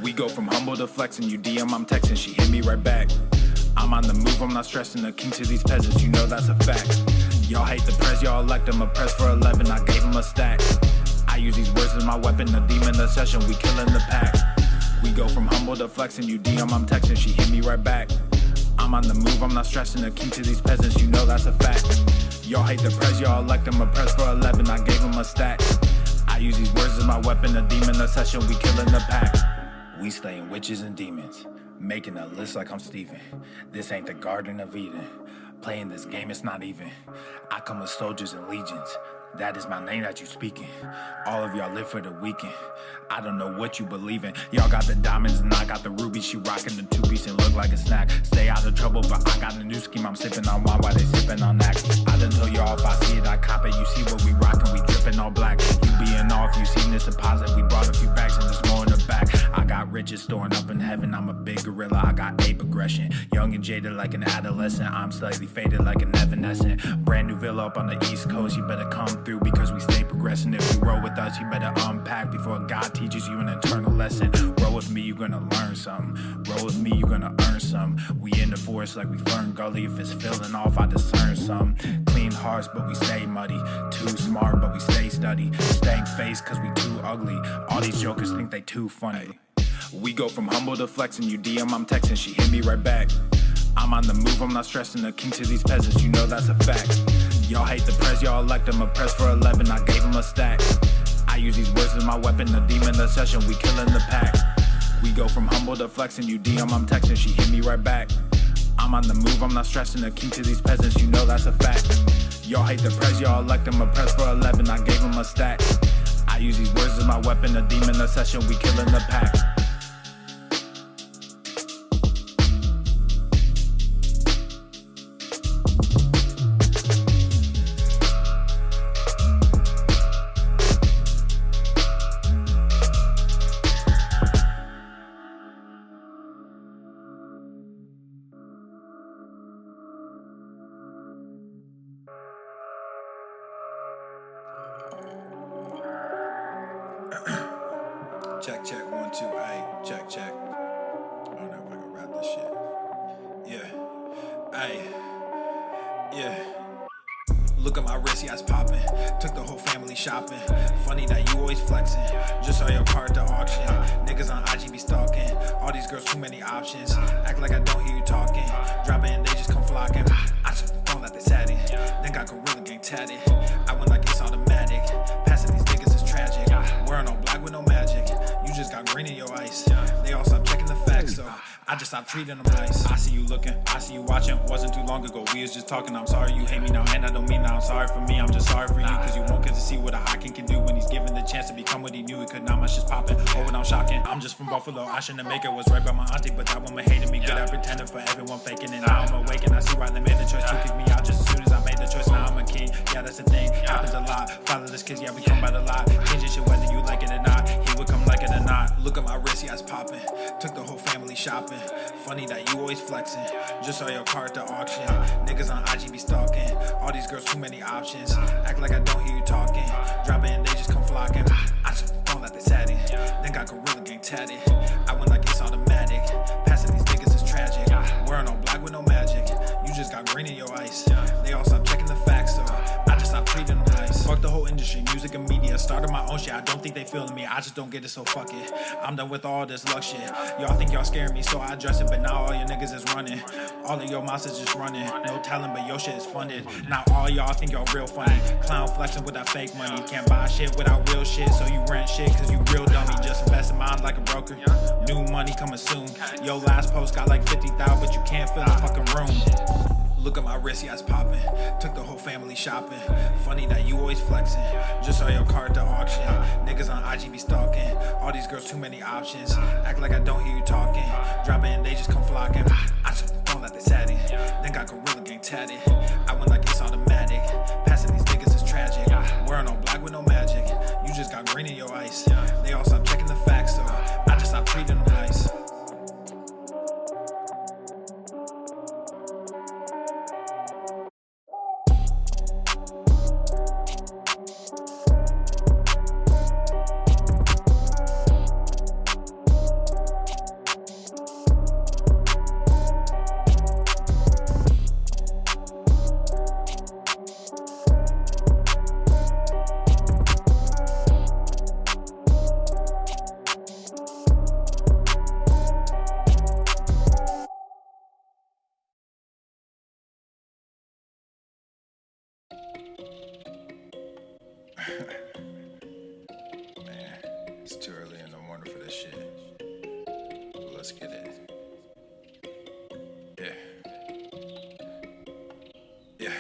We go from humble to flexing, you DM, I'm texting, she hit me right back. I'm on the move, I'm not stressing, the king to these peasants, you know that's a fact. Y'all hate the press, y'all elect him, a press for 11, I gave him a stack. I use these words as my weapon, a demon, the session, we killing the pack. We go from humble to flexing, you DM, I'm texting, she hit me right back. I'm on the move, I'm not stressing, the king to these peasants, you know that's a fact. Y'all hate the press, y'all elect him, a press for 11, I gave him a stack. I use these words as my weapon, a demon, a session, we killing the pack. We slaying witches and demons, making a list like I'm Steven. This ain't the Garden of Eden. Playing this game, it's not even. I come with soldiers and legions. That is my name that you speaking. All of y'all live for the weekend. I don't know what you believe in. Y'all got the diamonds and I got the rubies. She rocking the two-piece and look like a snack. Stay out of trouble, but I got a new scheme. I'm sipping on wine while they sipping on that. I done told y'all if I see it, I cop it. You see what we rocking, we dripping all black. You being off, you seen this deposit. We brought a few bags and there's more in the back. I got riches storing up in heaven. I'm a big gorilla, I got ape aggression. Young and jaded like an adolescent. I'm slightly faded like an evanescent. Brand new villa up on the East Coast. You better come through because we stay progressing. If you roll with us, you better unpack before God teaches you an eternal lesson. Roll with me, you're gonna learn something. Roll with me, you're gonna earn some. We in the forest like we Fern Gully. If it's feeling off, I discern some. Clean hearts, but we stay muddy. Too smart, but we stay study. Staying face, cause we too ugly. All these jokers think they too funny. We go from humble to flexing, you DM, I'm texting, she hit me right back. I'm on the move, I'm not stressing, the king to these peasants, you know that's a fact. Y'all hate the press, y'all elect him, a press for 11, I gave him a stack. I use these words as my weapon, a demon, the session, we killing the pack. We go from humble to flexing, you DM, I'm texting, she hit me right back. I'm on the move, I'm not stressing, the king to these peasants, you know that's a fact. Y'all hate the press, y'all elect him, a press for 11, I gave him a stack. I use these words as my weapon, a demon, the session, we killing the pack. Check, check, 1, 2, ayy, check, check. I don't know if I can rap this shit. Yeah, ayy, yeah. Look at my wrist, yeah, it's poppin'. Took the whole family shopping. Funny that you always flexing. Just saw your car at the auction. Niggas on IG be stalking. All these girls, too many options. Act like I don't hear you talking. Drop it and they just come flocking. I just don't let they sat it. Then got Gorilla Gang tatted. I went like it's automatic. Passing these niggas is tragic. Wearing all black with no magic. You just got green in your ice. They all stop checking the facts, so I just stopped treating them nice. I see you looking, I see you watching. Wasn't too long ago, we was just talking. I'm sorry you hate me now, and I don't mean that I'm sorry for me. I'm just sorry for you, cause you won't get to see what a hot king can do when he's given the chance to become what he knew he could. Now my shit's popping, oh and I'm shocking. I'm just from Buffalo, I shouldn't make it. Was right by my auntie, but that woman hated me. Good at pretending for everyone faking it. Now I'm awake and I see why they made the choice to kick me out just as soon as I made the choice. Now I'm a king, yeah that's the thing, happens a lot. Fatherless kids, yeah we come by the lot. Changing shit whether you like it or not. He would come like it or not. Look at my wrist, yeah it's popping. Took the whole family shopping. Funny that you always flexing. Just saw your car at the auction. Niggas on IG be stalking. All these girls, too many options. Act like I don't hear you talking. Drop it and they just come flocking. I just don't let they sat it. Then got Gorilla Gang tatted. I went like it's automatic. Passing these niggas is tragic. Wearing all black with no magic. You just got green in your ice. They all stop checking the facts, so I just stopped treating them nice. Fuck the whole industry, music and media. Started my own shit, I don't think they feeling me. I just don't get it, so fuck it. I'm done with all this luck shit. Y'all think y'all scaring me, so I address it. But now all your niggas is running. All of your mouths is just running. No talent, but your shit is funded. Now all y'all think y'all real funny. Clown flexing with that fake money. Can't buy shit without real shit, so you rent shit cause you real dummy. Just invest in mine like a broker. New money coming soon. Yo last post got like 50,000, but you can't fill the fucking room. Look at my wrist, yeah it's popping. Took the whole family shopping. Funny that you always flexing. Just saw your car at the auction. Niggas on IG be stalking. All these girls, too many options. Act like I don't hear you talking. Drop it and they just come flocking. I just don't let they sat it. Then got Gorilla Gang tatted. I went like it's automatic. Passing these niggas is tragic. Wearing all black with no magic. You just got green in your ice. They all stop checking the facts, so I just stopped treating them nice. Man, it's too early in the morning for this shit. But let's get it. Yeah. Yeah.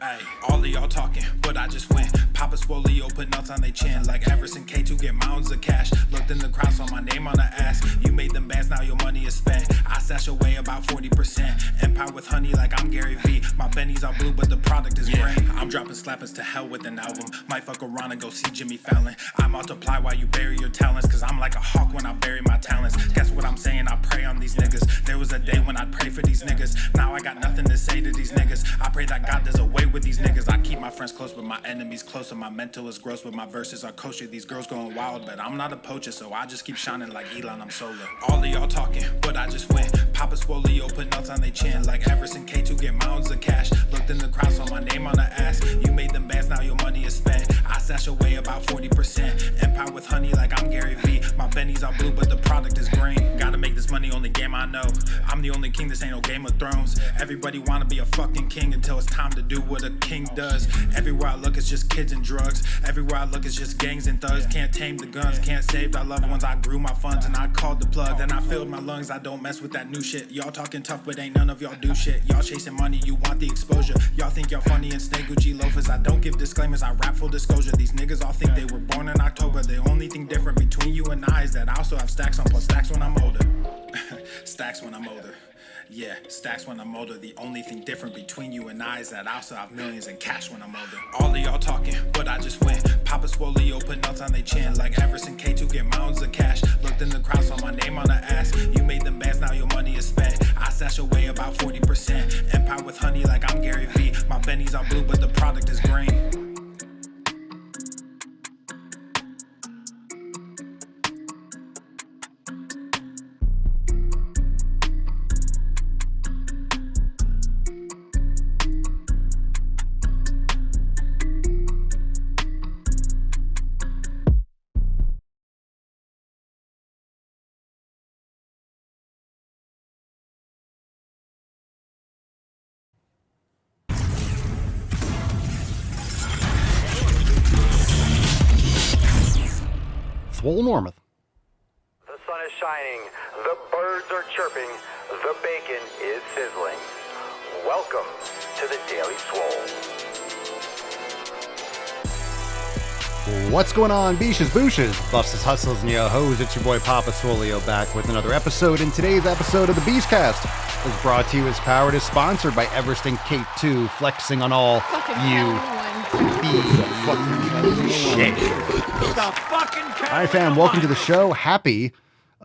Ay, all of y'all talking, but I just went. Papa Swole, put nuts on they chin. Like Everson K2, get mounds of cash. Looked in the crowd, saw my name on the ass. You made them bands, now your money is spent. I stash away about 40%. Empire with honey like I'm Gary V. My bennies are blue, but the product is green. I'm dropping slappers to hell with an album. Might fuck around and go see Jimmy Fallon. I multiply while you bury your talents. Cause I'm like a hawk when I bury my talents. Guess what I'm saying? I pray on these niggas. There was a day when I'd pray for these niggas. Now I got nothing to say to these niggas. I pray that God does away with these niggas. I keep my friends close, but my enemies closer. My mental is gross, but my verses are kosher. These girls going wild, but I'm not a poacher, so I just keep shining like Elon, I'm solar. All of y'all talking, but I just went. Papa Swole, put nuts on they chin. Like Everson K2, get mounds of cash. Looked in the crowd, saw my name on the ass. You made them bands, now your money is spent. I stash away about 40%. Empire with honey like I'm Gary V. My bennies are blue, but the product is green. Gotta make this money, only game I know. I'm the only king, this ain't no Game of Thrones. Everybody wanna be a fucking king until it's time to do what a king does. Everywhere I look, it's just kids and drugs. Everywhere I look, it's just gangs and thugs. Can't tame the guns, can't save our loved ones. I grew my funds and I called the plug. Then I filled my lungs, I don't mess with that new shit. Y'all talking tough, but ain't none of y'all do shit. Y'all chasing money, you want the exposure. Y'all think y'all funny and snake Gucci loafers. I don't give disclaimers, I rap full disclosure. These niggas all think they were born in October. The only thing different between you and I is that I also have stacks on plus stacks when I'm older. Stacks when I'm older. Yeah, stacks when I'm older. The only thing different between you and I is that I also have millions in cash when I'm older. All of y'all talking, but I just went. Papa Swole, put nuts on they chin. Like Everson K2, get mounds of cash. Looked in the crowd, saw my name on the ass. You made them bands, now your money is spent. I stash away about 40%. Empire with honey like I'm Gary V. My bennies are blue, but the product is green. Swole Normuth. The sun is shining, the birds are chirping, the bacon is sizzling. Welcome to the Daily Swole. What's going on, beaches, booshes, busses, hustles, and yo-hos? It's your boy Papa Swole back with another episode. And today's episode of the Beastcast is brought to you as powered, is sponsored by Everson K2, flexing on all you shit. All right, fam, welcome to the show. Happy,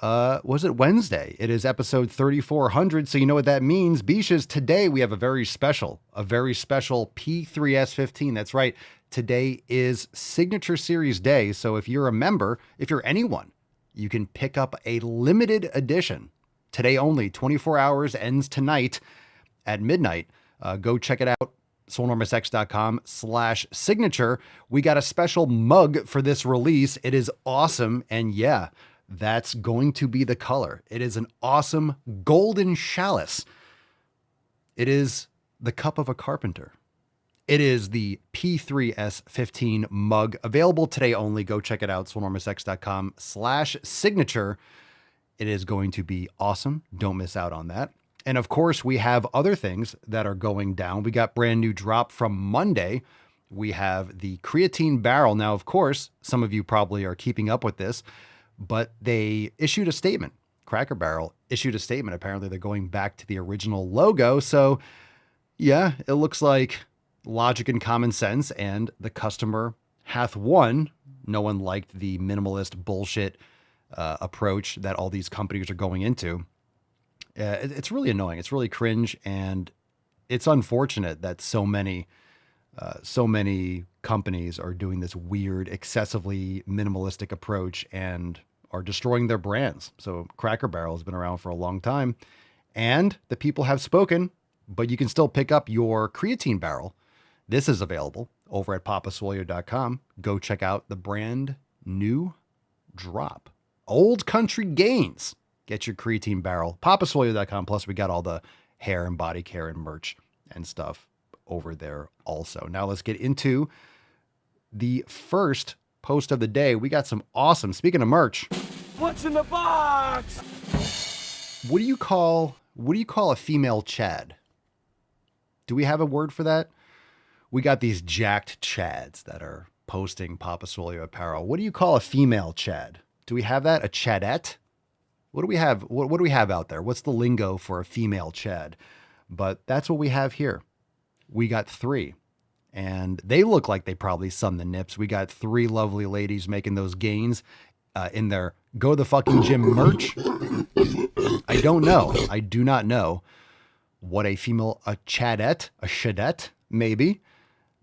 was it Wednesday? It is episode 3400, so you know what that means. Beaches, today we have a very special P3S15. That's right. Today is Signature Series Day, so if you're a member, if you're anyone, you can pick up a limited edition. Today only, 24 hours, ends tonight at midnight. Go check it out. SwoleNormusX.com/signature. We got a special mug for this release. It is awesome. And yeah, that's going to be the color. It is an awesome golden chalice. It is the cup of a carpenter. It is the P3S15 mug, available today only. Go check it out. SwoleNormusX.com/signature. It is going to be awesome. Don't miss out on that. And of course, we have other things that are going down. We got brand new drop from Monday. We have the creatine barrel. Now, of course, some of you probably are keeping up with this, but they issued a statement. Cracker Barrel issued a statement. Apparently, they're going back to the original logo. So, yeah, it looks like logic and common sense, and the customer hath won. No one liked the minimalist bullshit approach that all these companies are going into. It's really annoying. It's really cringe, and it's unfortunate that so many companies are doing this weird, excessively minimalistic approach and are destroying their brands. So Cracker Barrel has been around for a long time, and the people have spoken, but you can still pick up your creatine barrel. This is available over at papaswole.com. Go check out the brand new drop. Old Country Gains. Get your creatine barrel, papaswole.com. Plus, we got all the hair and body care and merch and stuff over there also. Now, let's get into the first post of the day. We got some awesome, speaking of merch. What's in the box? What do you call a female Chad? Do we have a word for that? We got these jacked Chads that are posting Papa Swole apparel. What do you call a female Chad? Do we have that? A Chadette? What do we have? What do we have out there? What's the lingo for a female Chad? But that's what we have here. We got 3. And they look like they probably sun the nips. We got 3 lovely ladies making those gains in their Go the Fucking Gym merch. I don't know. I do not know what a Chadette, maybe.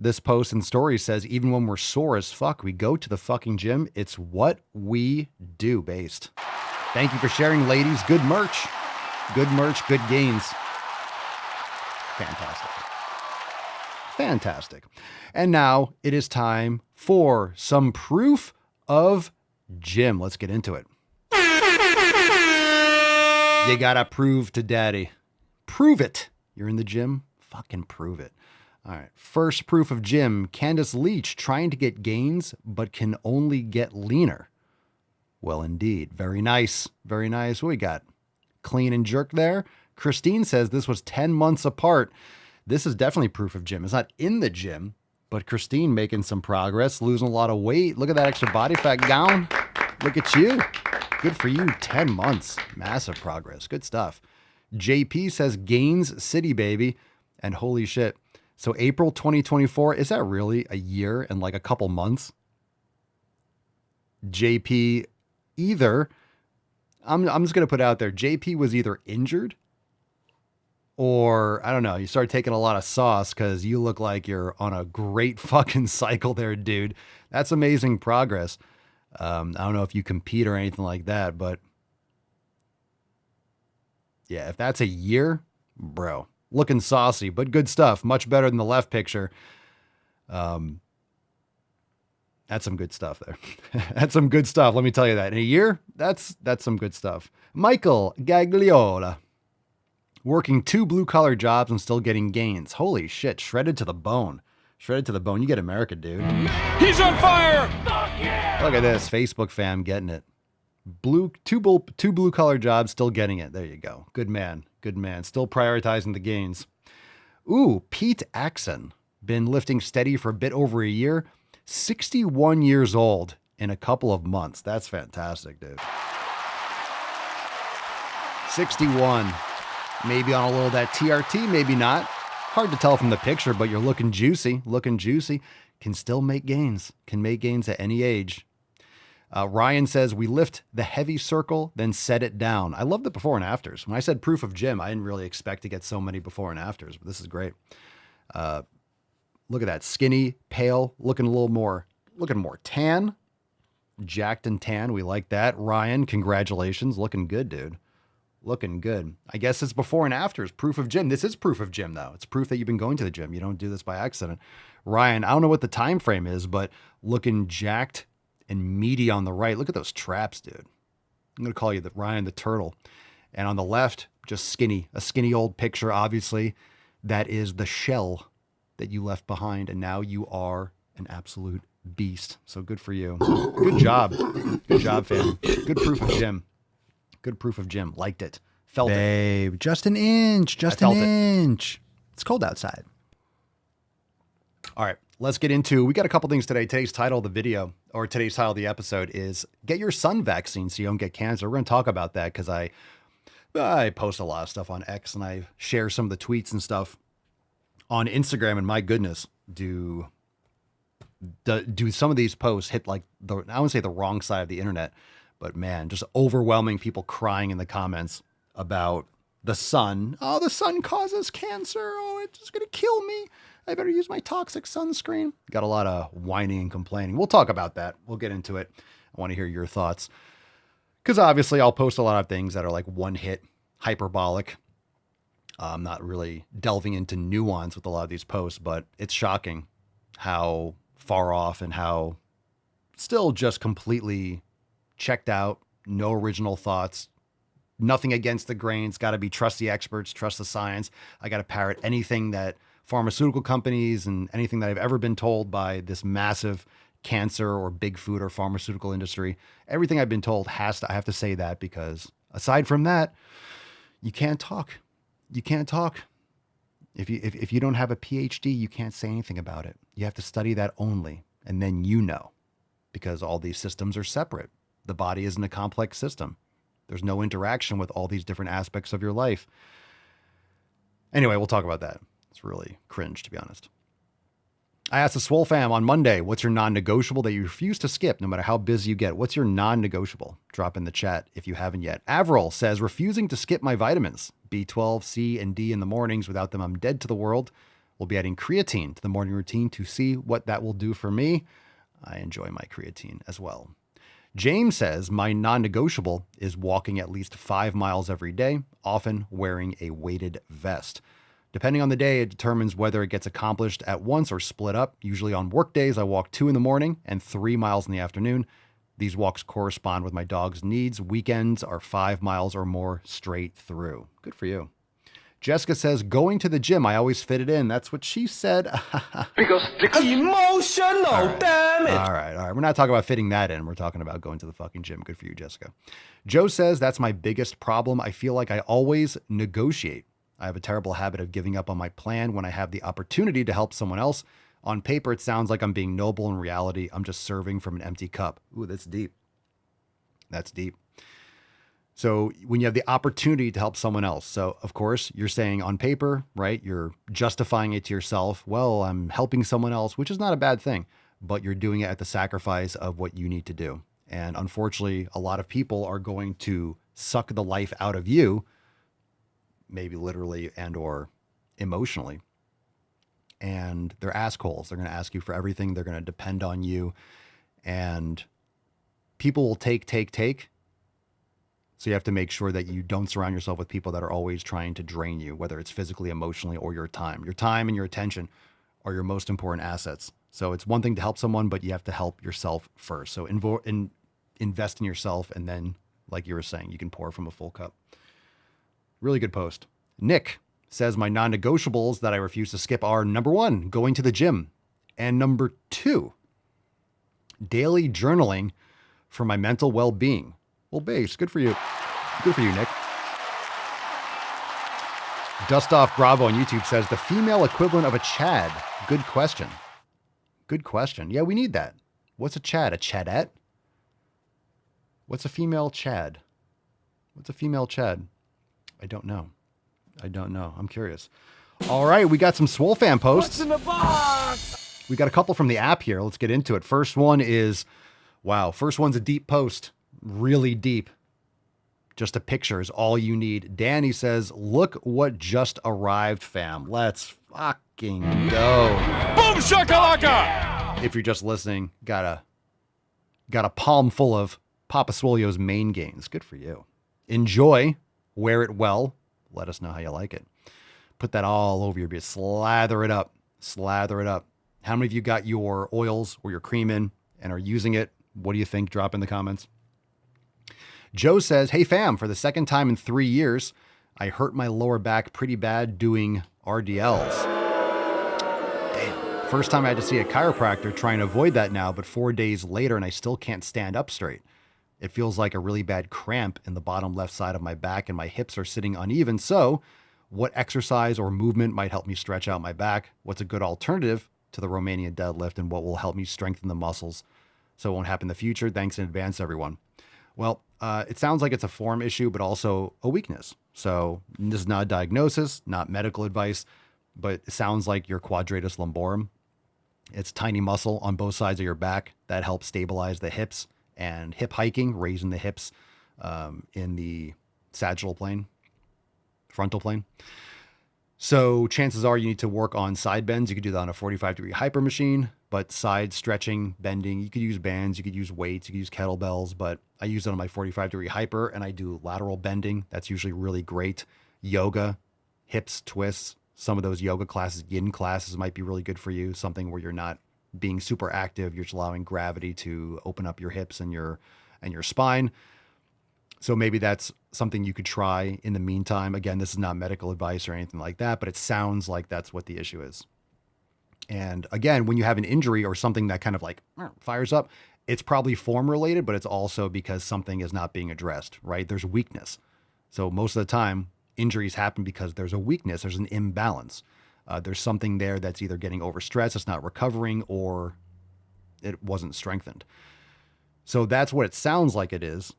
This post and story says, even when we're sore as fuck, we go to the fucking gym. It's what we do, based. Thank you for sharing, ladies. Good merch. Good merch, good gains. Fantastic. Fantastic. And now it is time for some proof of gym. Let's get into it. You gotta prove to daddy. Prove it. You're in the gym? Fucking prove it. All right. First proof of gym. Candace Leach trying to get gains, but can only get leaner. Well, indeed. Very nice. Very nice. What we got? Clean and jerk there. Christine says this was 10 months apart. This is definitely proof of gym. It's not in the gym, but Christine making some progress, losing a lot of weight. Look at that extra body fat gown. Look at you. Good for you. 10 months. Massive progress. Good stuff. JP says Gains City, baby. And holy shit. So April 2024, is that really a year and like a couple months? JP either, I'm just going to put it out there, JP was either injured or, I don't know, you started taking a lot of sauce because you look like you're on a great fucking cycle there, dude. That's amazing progress. I don't know if you compete or anything like that, but yeah, if that's a year, bro, looking saucy, but good stuff. Much better than the left picture. That's some good stuff there. That's some good stuff. Let me tell you that. In a year, that's some good stuff. Michael Gagliola. Working 2 blue-collar jobs and still getting gains. Holy shit, shredded to the bone. Shredded to the bone. You get America, dude. He's on fire! Look at this. Facebook fam getting it. Two blue-collar jobs, still getting it. There you go. Good man. Good man. Still prioritizing the gains. Ooh, Pete Axon. Been lifting steady for a bit over a year. 61 years old in a couple of months. That's fantastic, dude. 61. Maybe on a little of that TRT, maybe not. Hard to tell from the picture, but you're looking juicy. Looking juicy. Can still make gains. Can make gains at any age. Ryan says, we lift the heavy circle, then set it down. I love the before and afters. When I said proof of gym, I didn't really expect to get so many before and afters, but this is great. Look at that. Skinny, pale, looking more tan. Jacked and tan. We like that. Ryan, congratulations. Looking good, dude. Looking good. I guess it's before and afters. Proof of gym. This is proof of gym, though. It's proof that you've been going to the gym. You don't do this by accident. Ryan, I don't know what the time frame is, but looking jacked and meaty on the right. Look at those traps, dude. I'm going to call you Ryan the Turtle. And on the left, just skinny. A skinny old picture, obviously. That is the shell that you left behind. And now you are an absolute beast. So good for you. Good job. Good job, fam. Good proof of gym. Good proof of gym. Liked it. Felt it. Babe, just an inch. Just an inch. It's cold outside. All right, let's get into, we got a couple things today. Today's title of the video, or today's title of the episode is Get Your Sun Vaccine So You Don't Get Cancer. We're going to talk about that because I post a lot of stuff on X and I share some of the tweets and stuff on Instagram. And my goodness, do some of these posts hit like I wouldn't say the wrong side of the internet, but man, just overwhelming people crying in the comments about the sun. Oh, the sun causes cancer. Oh, it's just going to kill me. I better use my toxic sunscreen. Got a lot of whining and complaining. We'll talk about that. We'll get into it. I want to hear your thoughts. Because obviously I'll post a lot of things that are like one hit, hyperbolic. I'm not really delving into nuance with a lot of these posts, but it's shocking how far off and how still just completely checked out, no original thoughts, nothing against the grains, got to be trust the experts, trust the science. I got to parrot anything that pharmaceutical companies and anything that I've ever been told by this massive cancer or big food or pharmaceutical industry. Everything I've been told I have to say that, because aside from that, you can't talk. You can't talk. If you don't have a PhD, you can't say anything about it. You have to study that only, and then because all these systems are separate. The body isn't a complex system. There's no interaction with all these different aspects of your life. Anyway, we'll talk about that. It's really cringe, to be honest. I asked the Swole fam on Monday, what's your non-negotiable that you refuse to skip no matter how busy you get? What's your non-negotiable? Drop in the chat if you haven't yet. Avril says, refusing to skip my vitamins, B12, C, and D in the mornings. Without them, I'm dead to the world. We'll be adding creatine to the morning routine to see what that will do for me. I enjoy my creatine as well. James says, my non-negotiable is walking at least 5 miles every day, often wearing a weighted vest. Depending on the day, it determines whether it gets accomplished at once or split up. Usually on work days, I walk 2 in the morning and 3 miles in the afternoon. These walks correspond with my dog's needs. Weekends are 5 miles or more straight through. Good for you. Jessica says, going to the gym, I always fit it in. That's what she said. Because emotional, damn it. All right. We're not talking about fitting that in. We're talking about going to the fucking gym. Good for you, Jessica. Joe says, that's my biggest problem. I feel like I always negotiate. I have a terrible habit of giving up on my plan when I have the opportunity to help someone else. On paper, it sounds like I'm being noble. In reality, I'm just serving from an empty cup. Ooh, that's deep. That's deep. So when you have the opportunity to help someone else, so of course you're saying on paper, right? You're justifying it to yourself. Well, I'm helping someone else, which is not a bad thing, but you're doing it at the sacrifice of what you need to do. And unfortunately, a lot of people are going to suck the life out of you, maybe literally and or emotionally. And they're assholes. They're going to ask you for everything. They're going to depend on you. And people will take. So you have to make sure that you don't surround yourself with people that are always trying to drain you, whether it's physically, emotionally, or your time. Your time and your attention are your most important assets. So it's one thing to help someone, but you have to help yourself first. So invest in yourself. And then, like you were saying, you can pour from a full cup. Really good post. Nick says, my non-negotiables that I refuse to skip are, number 1, going to the gym. And number 2, daily journaling for my mental well-being. Well, base. Good for you. Good for you, Nick. Dustoff Bravo on YouTube says, the female equivalent of a Chad. Good question. Good question. Yeah, we need that. What's a Chad? A Chadette? What's a female Chad? What's a female Chad? I don't know. I'm curious. All right, we got some Swole fan posts. What's in the box? We got a couple from the app here. Let's get into it. First one is, wow. First one's a deep post. Really deep. Just a picture is all you need. Danny says, look what just arrived, fam. Let's fucking go. Boom shakalaka! If you're just listening, got a palm full of Papa Swolio's main gains. Good for you. Enjoy. Wear it well. Let us know how you like it. Put that all over your beard. Slather it up. Slather it up. How many of you got your oils or your cream in and are using it? What do you think? Drop in the comments. Joe says, hey fam, for the second time in 3 years, I hurt my lower back pretty bad doing RDLs. Damn. First time I had to see a chiropractor, trying to avoid that now, but 4 days later and I still can't stand up straight. It feels like a really bad cramp in the bottom left side of my back and my hips are sitting uneven. So what exercise or movement might help me stretch out my back? What's a good alternative to the Romanian deadlift, and what will help me strengthen the muscles so it won't happen in the future? Thanks in advance, everyone. Well, it sounds like it's a form issue, but also a weakness. So this is not a diagnosis, not medical advice, but it sounds like your quadratus lumborum. It's tiny muscle on both sides of your back that helps stabilize the hips, and hip hiking, raising the hips in the sagittal plane, frontal plane. So chances are you need to work on side bends. You could do that on a 45-degree hyper machine, but side stretching, bending, you could use bands, you could use weights, you could use kettlebells, but I use it on my 45-degree hyper and I do lateral bending. That's usually really great. Yoga, hips, twists, some of those yoga classes, yin classes might be really good for you. Something where you're not being super active, you're just allowing gravity to open up your hips and your spine. So maybe that's something you could try in the meantime. Again, this is not medical advice or anything like that, but it sounds like that's what the issue is. And again, when you have an injury or something that kind of like fires up, it's probably form related, but it's also because something is not being addressed, right? There's weakness. So most of the time, injuries happen because there's a weakness, there's an imbalance. There's something there that's either getting overstressed, it's not recovering, or it wasn't strengthened. So that's what it sounds like it is.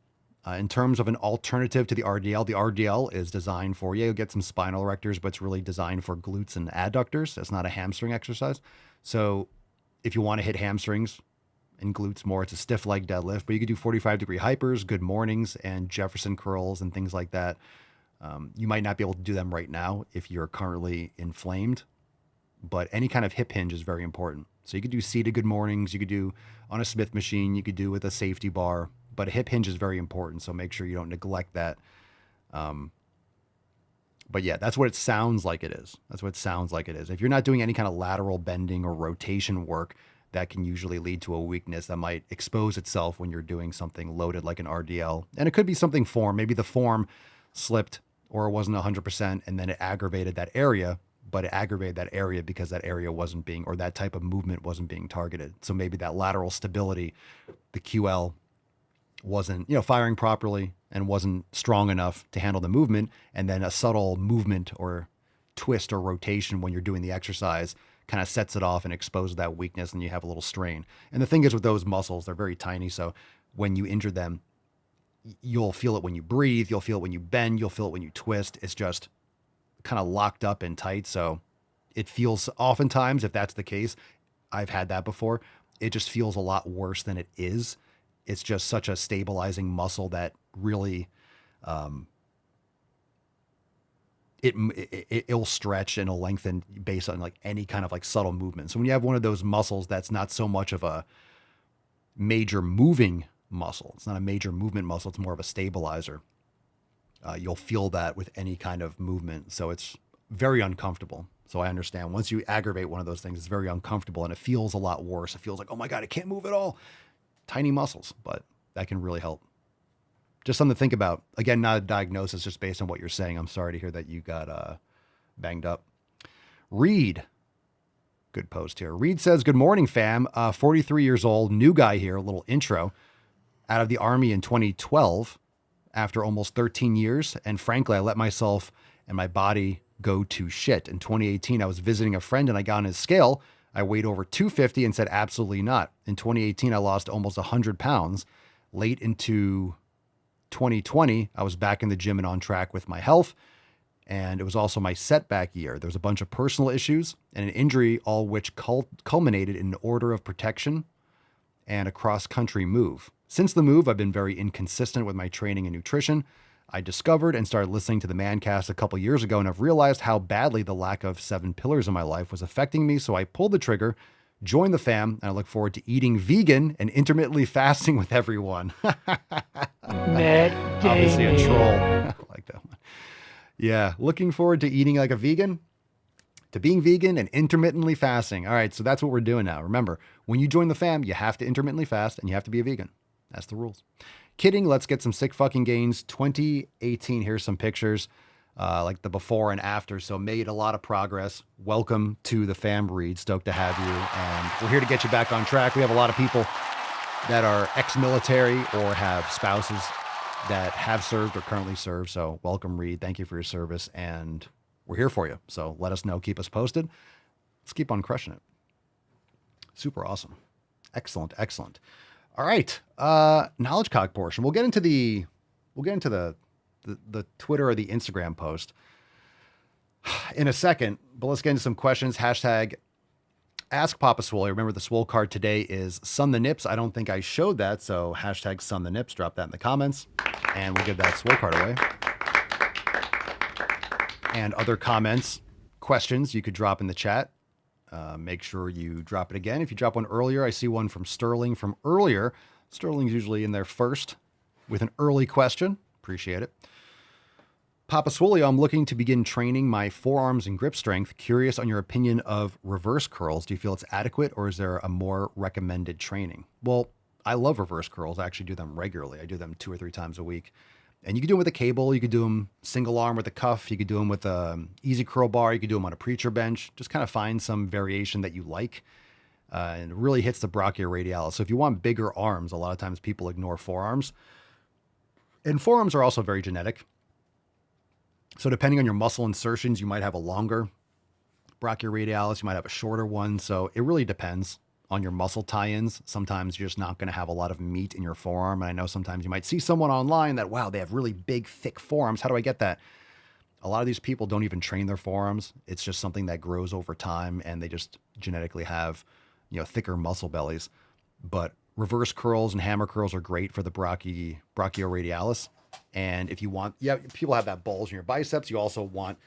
In terms of an alternative to the RDL is designed for, you'll get some spinal erectors, but it's really designed for glutes and adductors. It's not a hamstring exercise. So if you want to hit hamstrings and glutes more, it's a stiff leg deadlift, but you could do 45-degree hypers, good mornings, and Jefferson curls and things like that. You might not be able to do them right now if you're currently inflamed, but any kind of hip hinge is very important. So you could do seated good mornings, you could do on a Smith machine, you could do with a safety bar, but a hip hinge is very important. So make sure you don't neglect that. But yeah, that's what it sounds like it is. That's what it sounds like it is. If you're not doing any kind of lateral bending or rotation work, that can usually lead to a weakness that might expose itself when you're doing something loaded like an RDL. And it could be something form. Maybe the form slipped or it wasn't 100% and then it aggravated that area, but it aggravated that area because that area wasn't being, or that type of movement wasn't being targeted. So maybe that lateral stability, the QL, wasn't, firing properly and wasn't strong enough to handle the movement. And then a subtle movement or twist or rotation when you're doing the exercise kind of sets it off and exposes that weakness, and you have a little strain. And the thing is with those muscles, they're very tiny. So when you injure them, you'll feel it when you breathe, you'll feel it when you bend, you'll feel it when you twist. It's just kind of locked up and tight. So it feels, oftentimes, if that's the case, I've had that before, it just feels a lot worse than it is. It's just such a stabilizing muscle that really, it'll stretch and it'll lengthen based on like any kind of like subtle movement. So when you have one of those muscles that's not so much of a major moving muscle, it's not a major movement muscle, it's more of a stabilizer. You'll feel that with any kind of movement. So it's very uncomfortable. So I understand once you aggravate one of those things, it's very uncomfortable and it feels a lot worse. It feels like, oh my God, I can't move at all. Tiny muscles, but that can really help. Just something to think about. Again, not a diagnosis, just based on what you're saying. I'm sorry to hear that you got banged up. Reed, good post here. Reed says, good morning, fam. 43 years old, new guy here, a little intro. Out of the Army in 2012, after almost 13 years. And frankly, I let myself and my body go to shit. In 2018, I was visiting a friend and I got on his scale. I weighed over 250 and said, absolutely not. In 2018, I lost almost 100 pounds. Late into 2020, I was back in the gym and on track with my health. And it was also my setback year. There was a bunch of personal issues and an injury, all which culminated in an order of protection and a cross-country move. Since the move, I've been very inconsistent with my training and nutrition. I discovered and started listening to the Mancast a couple years ago, and I've realized how badly the lack of 7 pillars in my life was affecting me. So I pulled the trigger, joined the fam, and I look forward to eating vegan and intermittently fasting with everyone. Obviously a troll. I like that one. Yeah, looking forward to eating like a vegan, to being vegan and intermittently fasting. All right, so that's what we're doing now. Remember, when you join the fam, you have to intermittently fast and you have to be a vegan. That's the rules. Kidding, let's get some sick fucking gains. 2018, here's some pictures, like the before and after. So made a lot of progress. Welcome to the fam, Reed. Stoked to have you. And we're here to get you back on track. We have a lot of people that are ex-military or have spouses that have served or currently serve. So welcome, Reed. Thank you for your service. And we're here for you. So let us know. Keep us posted. Let's keep on crushing it. Super awesome. Excellent. Excellent. All right. Knowledge cock portion. We'll get into the Twitter or the Instagram post in a second, but let's get into some questions. Hashtag ask Papa Swole. Remember the Swole card today is Sun the Nips. I don't think I showed that. So hashtag Sun the Nips, drop that in the comments and we'll give that Swole card away. And other comments, questions you could drop in the chat. Make sure you drop it again. If you drop one earlier, I see one from Sterling from earlier. Sterling's usually in there first with an early question. Appreciate it. Papa Swolio, I'm looking to begin training my forearms and grip strength. Curious on your opinion of reverse curls. Do you feel it's adequate or is there a more recommended training? Well, I love reverse curls. I actually do them regularly. I do them 2 or 3 times a week. And you could do them with a cable. You could do them single arm with a cuff. You could do them with a easy curl bar. You could do them on a preacher bench. Just kind of find some variation that you like. And it really hits the brachioradialis. So if you want bigger arms, a lot of times people ignore forearms. And forearms are also very genetic. So depending on your muscle insertions, you might have a longer brachioradialis. You might have a shorter one. So it really depends on your muscle tie-ins. Sometimes you're just not going to have a lot of meat in your forearm. And I know sometimes you might see someone online that, wow, they have really big, thick forearms. How do I get that? A lot of these people don't even train their forearms. It's just something that grows over time and they just genetically have, thicker muscle bellies. But reverse curls and hammer curls are great for the brachioradialis. And if you want, people have that bulge in your biceps. You also want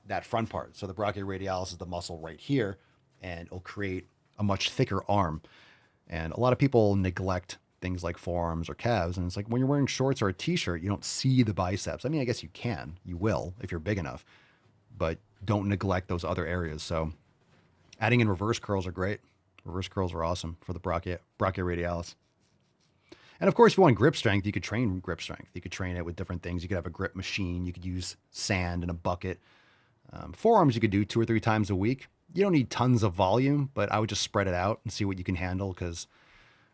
that front part. So the brachioradialis is the muscle right here and it'll create a much thicker arm. And a lot of people neglect things like forearms or calves. And it's like when you're wearing shorts or a t-shirt, you don't see the biceps. I mean, I guess you will if you're big enough, but don't neglect those other areas. So adding in reverse curls are great. Reverse curls are awesome for the brachioradialis. And of course, if you want grip strength, you could train grip strength. You could train it with different things. You could have a grip machine. You could use sand in a bucket. Forearms you could do 2 or 3 times a week. You don't need tons of volume, but I would just spread it out and see what you can handle. Because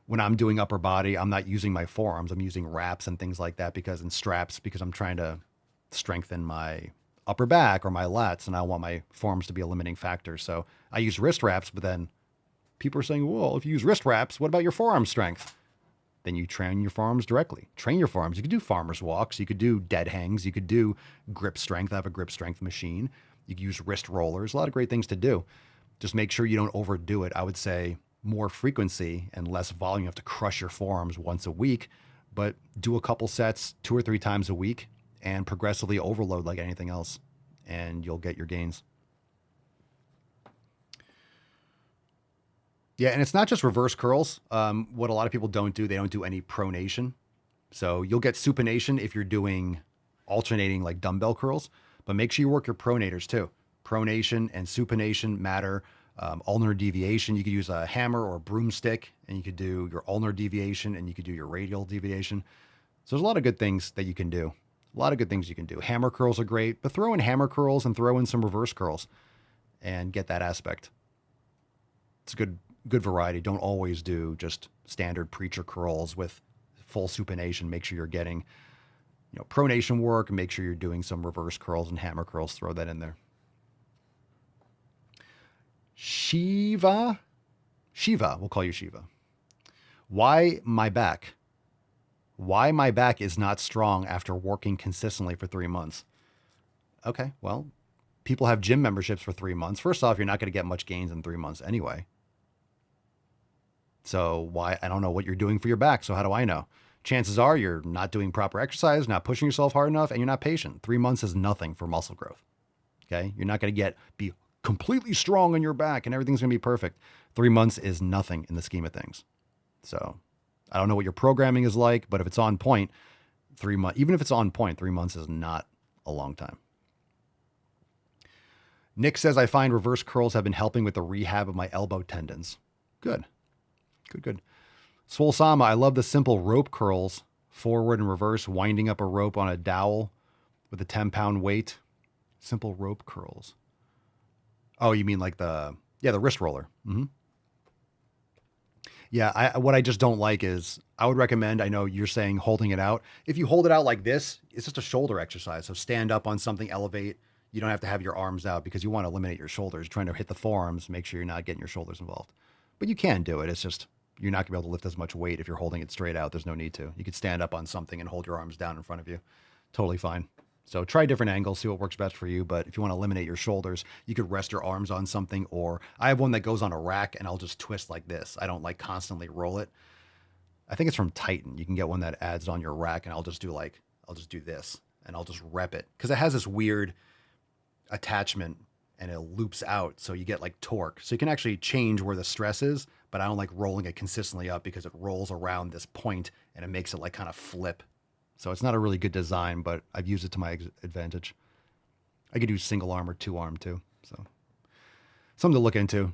when I'm doing upper body, I'm not using my forearms. I'm using wraps and things like that because I'm trying to strengthen my upper back or my lats, and I want my forearms to be a limiting factor. So I use wrist wraps, but then people are saying, well, if you use wrist wraps, what about your forearm strength? Then you train your forearms directly. Train your forearms. You could do farmer's walks. You could do dead hangs. You could do grip strength. I have a grip strength machine. You can use wrist rollers. A lot of great things to do. Just make sure you don't overdo it. I would say more frequency and less volume. You have to crush your forearms once a week, but do a couple sets 2 or 3 times a week and progressively overload like anything else, and you'll get your gains. Yeah, and it's not just reverse curls. What a lot of people don't do, they don't do any pronation. So you'll get supination if you're doing alternating like dumbbell curls, but make sure you work your pronators too. Pronation and supination matter. Ulnar deviation, you could use a hammer or a broomstick, and you could do your ulnar deviation and you could do your radial deviation. So there's a lot of good things that you can do. A lot of good things you can do. Hammer curls are great, but throw in hammer curls and throw in some reverse curls and get that aspect. It's a good variety. Don't always do just standard preacher curls with full supination. Make sure you're getting, pronation work, and make sure you're doing some reverse curls and hammer curls. Throw that in there. Shiva, we'll call you Shiva. Why my back is not strong after working consistently for 3 months. Okay, well, people have gym memberships for 3 months. First off, you're not going to get much gains in 3 months anyway. So I don't know what you're doing for your back. So how do I know? Chances are you're not doing proper exercise, not pushing yourself hard enough, and you're not patient. 3 months is nothing for muscle growth. Okay. You're not going to be completely strong on your back and everything's going to be perfect. 3 months is nothing in the scheme of things. So I don't know what your programming is like, but if it's on point, 3 months, even if it's on point, 3 months is not a long time. Nick says, I find reverse curls have been helping with the rehab of my elbow tendons. Good. Swole Sama, I love the simple rope curls, forward and reverse, winding up a rope on a dowel with a 10-pound weight. Simple rope curls. Oh, you mean like the wrist roller. Mm-hmm. Yeah, what I just don't like is, I would recommend, I know you're saying holding it out. If you hold it out like this, it's just a shoulder exercise. So stand up on something, elevate. You don't have to have your arms out because you want to eliminate your shoulders. You're trying to hit the forearms, make sure you're not getting your shoulders involved. But you can do it. It's just, you're not going to be able to lift as much weight if you're holding it straight out. There's no need to. You could stand up on something and hold your arms down in front of you. Totally fine. So try different angles, see what works best for you. But if you want to eliminate your shoulders, you could rest your arms on something, or I have one that goes on a rack and I'll just twist like this. I don't like constantly roll it. I think it's from Titan. You can get one that adds on your rack, and I'll just do this and I'll just rep it because it has this weird attachment and it loops out. So you get like torque. So you can actually change where the stress is, but I don't like rolling it consistently up because it rolls around this point and it makes it like kind of flip. So it's not a really good design, but I've used it to my advantage. I could do single arm or 2 arm too. So something to look into.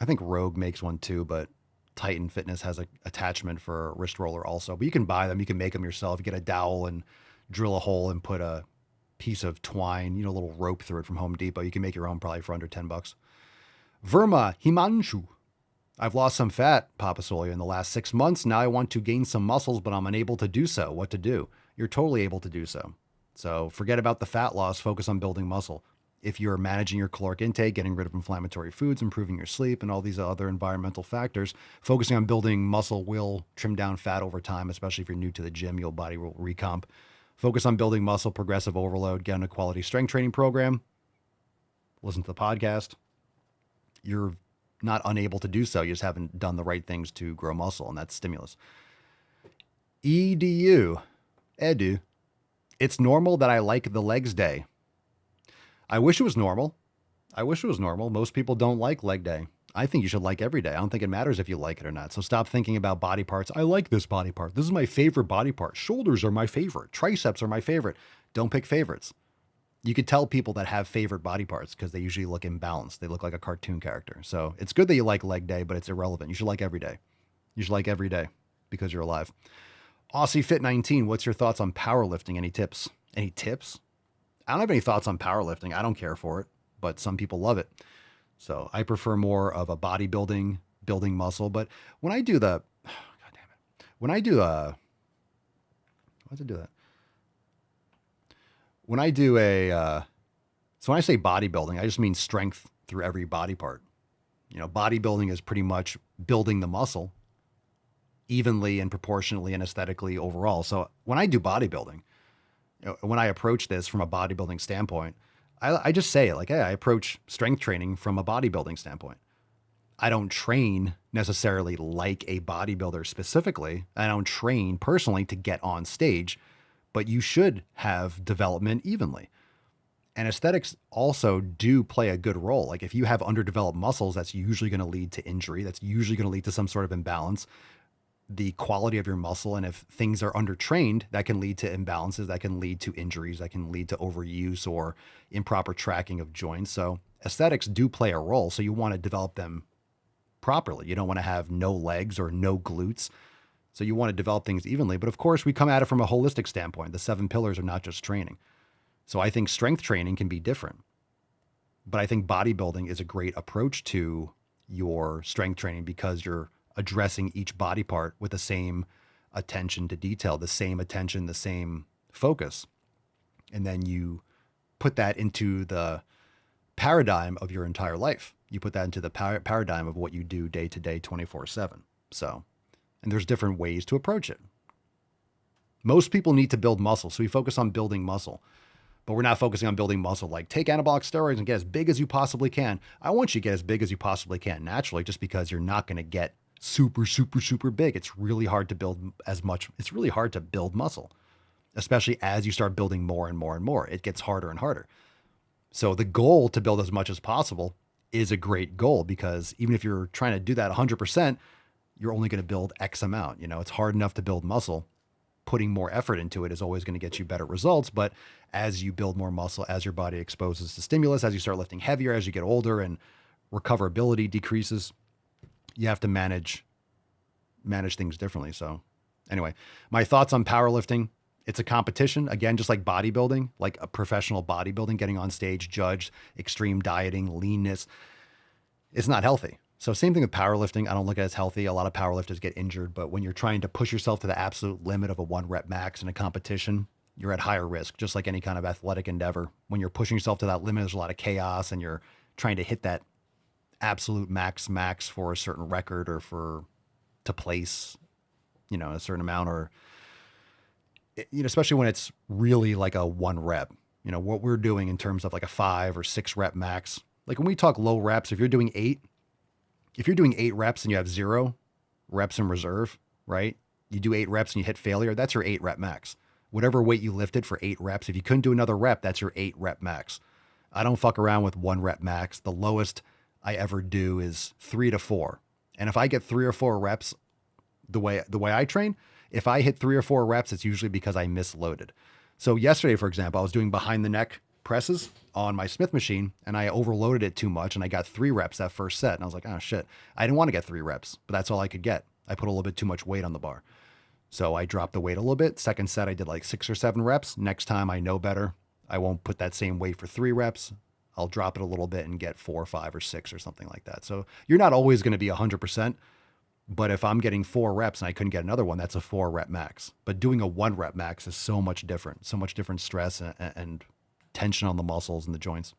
I think Rogue makes one too, but Titan Fitness has a attachment for a wrist roller also, but you can buy them. You can make them yourself. You get a dowel and drill a hole and put a piece of twine, a little rope through it from Home Depot. You can make your own probably for under $10. Verma Himanshu. I've lost some fat, Papa Solia, in the last 6 months. Now I want to gain some muscles, but I'm unable to do so. What to do? You're totally able to do so. So forget about the fat loss. Focus on building muscle. If you're managing your caloric intake, getting rid of inflammatory foods, improving your sleep, and all these other environmental factors, focusing on building muscle will trim down fat over time, especially if you're new to the gym, your body will recomp. Focus on building muscle, progressive overload, get on a quality strength training program, listen to the podcast. You're not unable to do so. You just haven't done the right things to grow muscle, and that's stimulus. Edu. It's normal that I like the legs day. I wish it was normal. Most people don't like leg day. I think you should like every day. I don't think it matters if you like it or not. So stop thinking about body parts. I like this body part. This is my favorite body part. Shoulders are my favorite. Triceps are my favorite. Don't pick favorites. You could tell people that have favorite body parts because they usually look imbalanced. They look like a cartoon character. So it's good that you like leg day, but it's irrelevant. You should like every day. You should like every day because you're alive. Aussie Fit 19, what's your thoughts on powerlifting? Any tips? Any tips? I don't have any thoughts on powerlifting. I don't care for it, but some people love it. So I prefer more of a bodybuilding, building muscle. But when I do the, God damn it, when I do a, why does it do that? When I do so when I say bodybuilding, I just mean strength through every body part. Bodybuilding is pretty much building the muscle evenly and proportionally and aesthetically overall. So when I do bodybuilding, when I approach this from a bodybuilding standpoint, I just say it like, hey, I approach strength training from a bodybuilding standpoint. I don't train necessarily like a bodybuilder specifically. I don't train personally to get on stage, but you should have development evenly. And aesthetics also do play a good role. Like if you have underdeveloped muscles, that's usually going to lead to injury. That's usually going to lead to some sort of imbalance. The quality of your muscle, and if things are undertrained, that can lead to imbalances, that can lead to injuries, that can lead to overuse or improper tracking of joints. So aesthetics do play a role. So you want to develop them properly. You don't want to have no legs or no glutes. So you want to develop things evenly. But of course, we come at it from a holistic standpoint. The 7 pillars are not just training. So I think strength training can be different. But I think bodybuilding is a great approach to your strength training because you're addressing each body part with the same attention to detail, the same attention, the same focus. And then you put that into the paradigm of your entire life. You put that into the paradigm of what you do day to day, 24/7. So, and there's different ways to approach it. Most people need to build muscle. So we focus on building muscle, but we're not focusing on building muscle. Like take anabolic steroids and get as big as you possibly can. I want you to get as big as you possibly can naturally, just because you're not going to get super, super, super big. It's really hard to build it's really hard to build muscle, especially as you start building more and more and more. It gets harder and harder. So the goal to build as much as possible is a great goal, because even if you're trying to do that 100%, you're only going to build X amount. It's hard enough to build muscle. Putting more effort into it is always going to get you better results. But as you build more muscle, as your body exposes to stimulus, as you start lifting heavier, as you get older and recoverability decreases, you have to manage things differently. So anyway, my thoughts on powerlifting. It's a competition. Again, just like bodybuilding, like a professional bodybuilding, getting on stage, judged, extreme dieting, leanness. It's not healthy. So same thing with powerlifting. I don't look at it as healthy. A lot of powerlifters get injured, but when you're trying to push yourself to the absolute limit of a 1 rep max in a competition, you're at higher risk, just like any kind of athletic endeavor. When you're pushing yourself to that limit, there's a lot of chaos and you're trying to hit that absolute max for a certain record or to place, a certain amount, or, especially when it's really like a 1 rep, what we're doing in terms of like a 5 or 6 rep max. Like when we talk low reps, if you're doing 8 reps and you have 0 reps in reserve, right? You do 8 reps and you hit failure. That's your 8 rep max. Whatever weight you lifted for 8 reps, if you couldn't do another rep, that's your 8 rep max. I don't fuck around with 1 rep max. The lowest I ever do is 3 to 4. And if I get 3 or 4 reps, the way I train, if I hit 3 or 4 reps, it's usually because I misloaded. So yesterday, for example, I was doing behind the neck presses on my Smith machine and I overloaded it too much and I got 3 reps that first set. And I was like, oh shit, I didn't want to get 3 reps, but that's all I could get. I put a little bit too much weight on the bar. So I dropped the weight a little bit. Second set, I did like 6 or 7 reps. Next time I know better. I won't put that same weight for 3 reps. I'll drop it a little bit and get 4 or 5 or 6 or something like that. So you're not always going to be 100%. But if I'm getting 4 reps and I couldn't get another one, that's a 4 rep max. But doing a 1 rep max is so much different stress and tension on the muscles and the joints.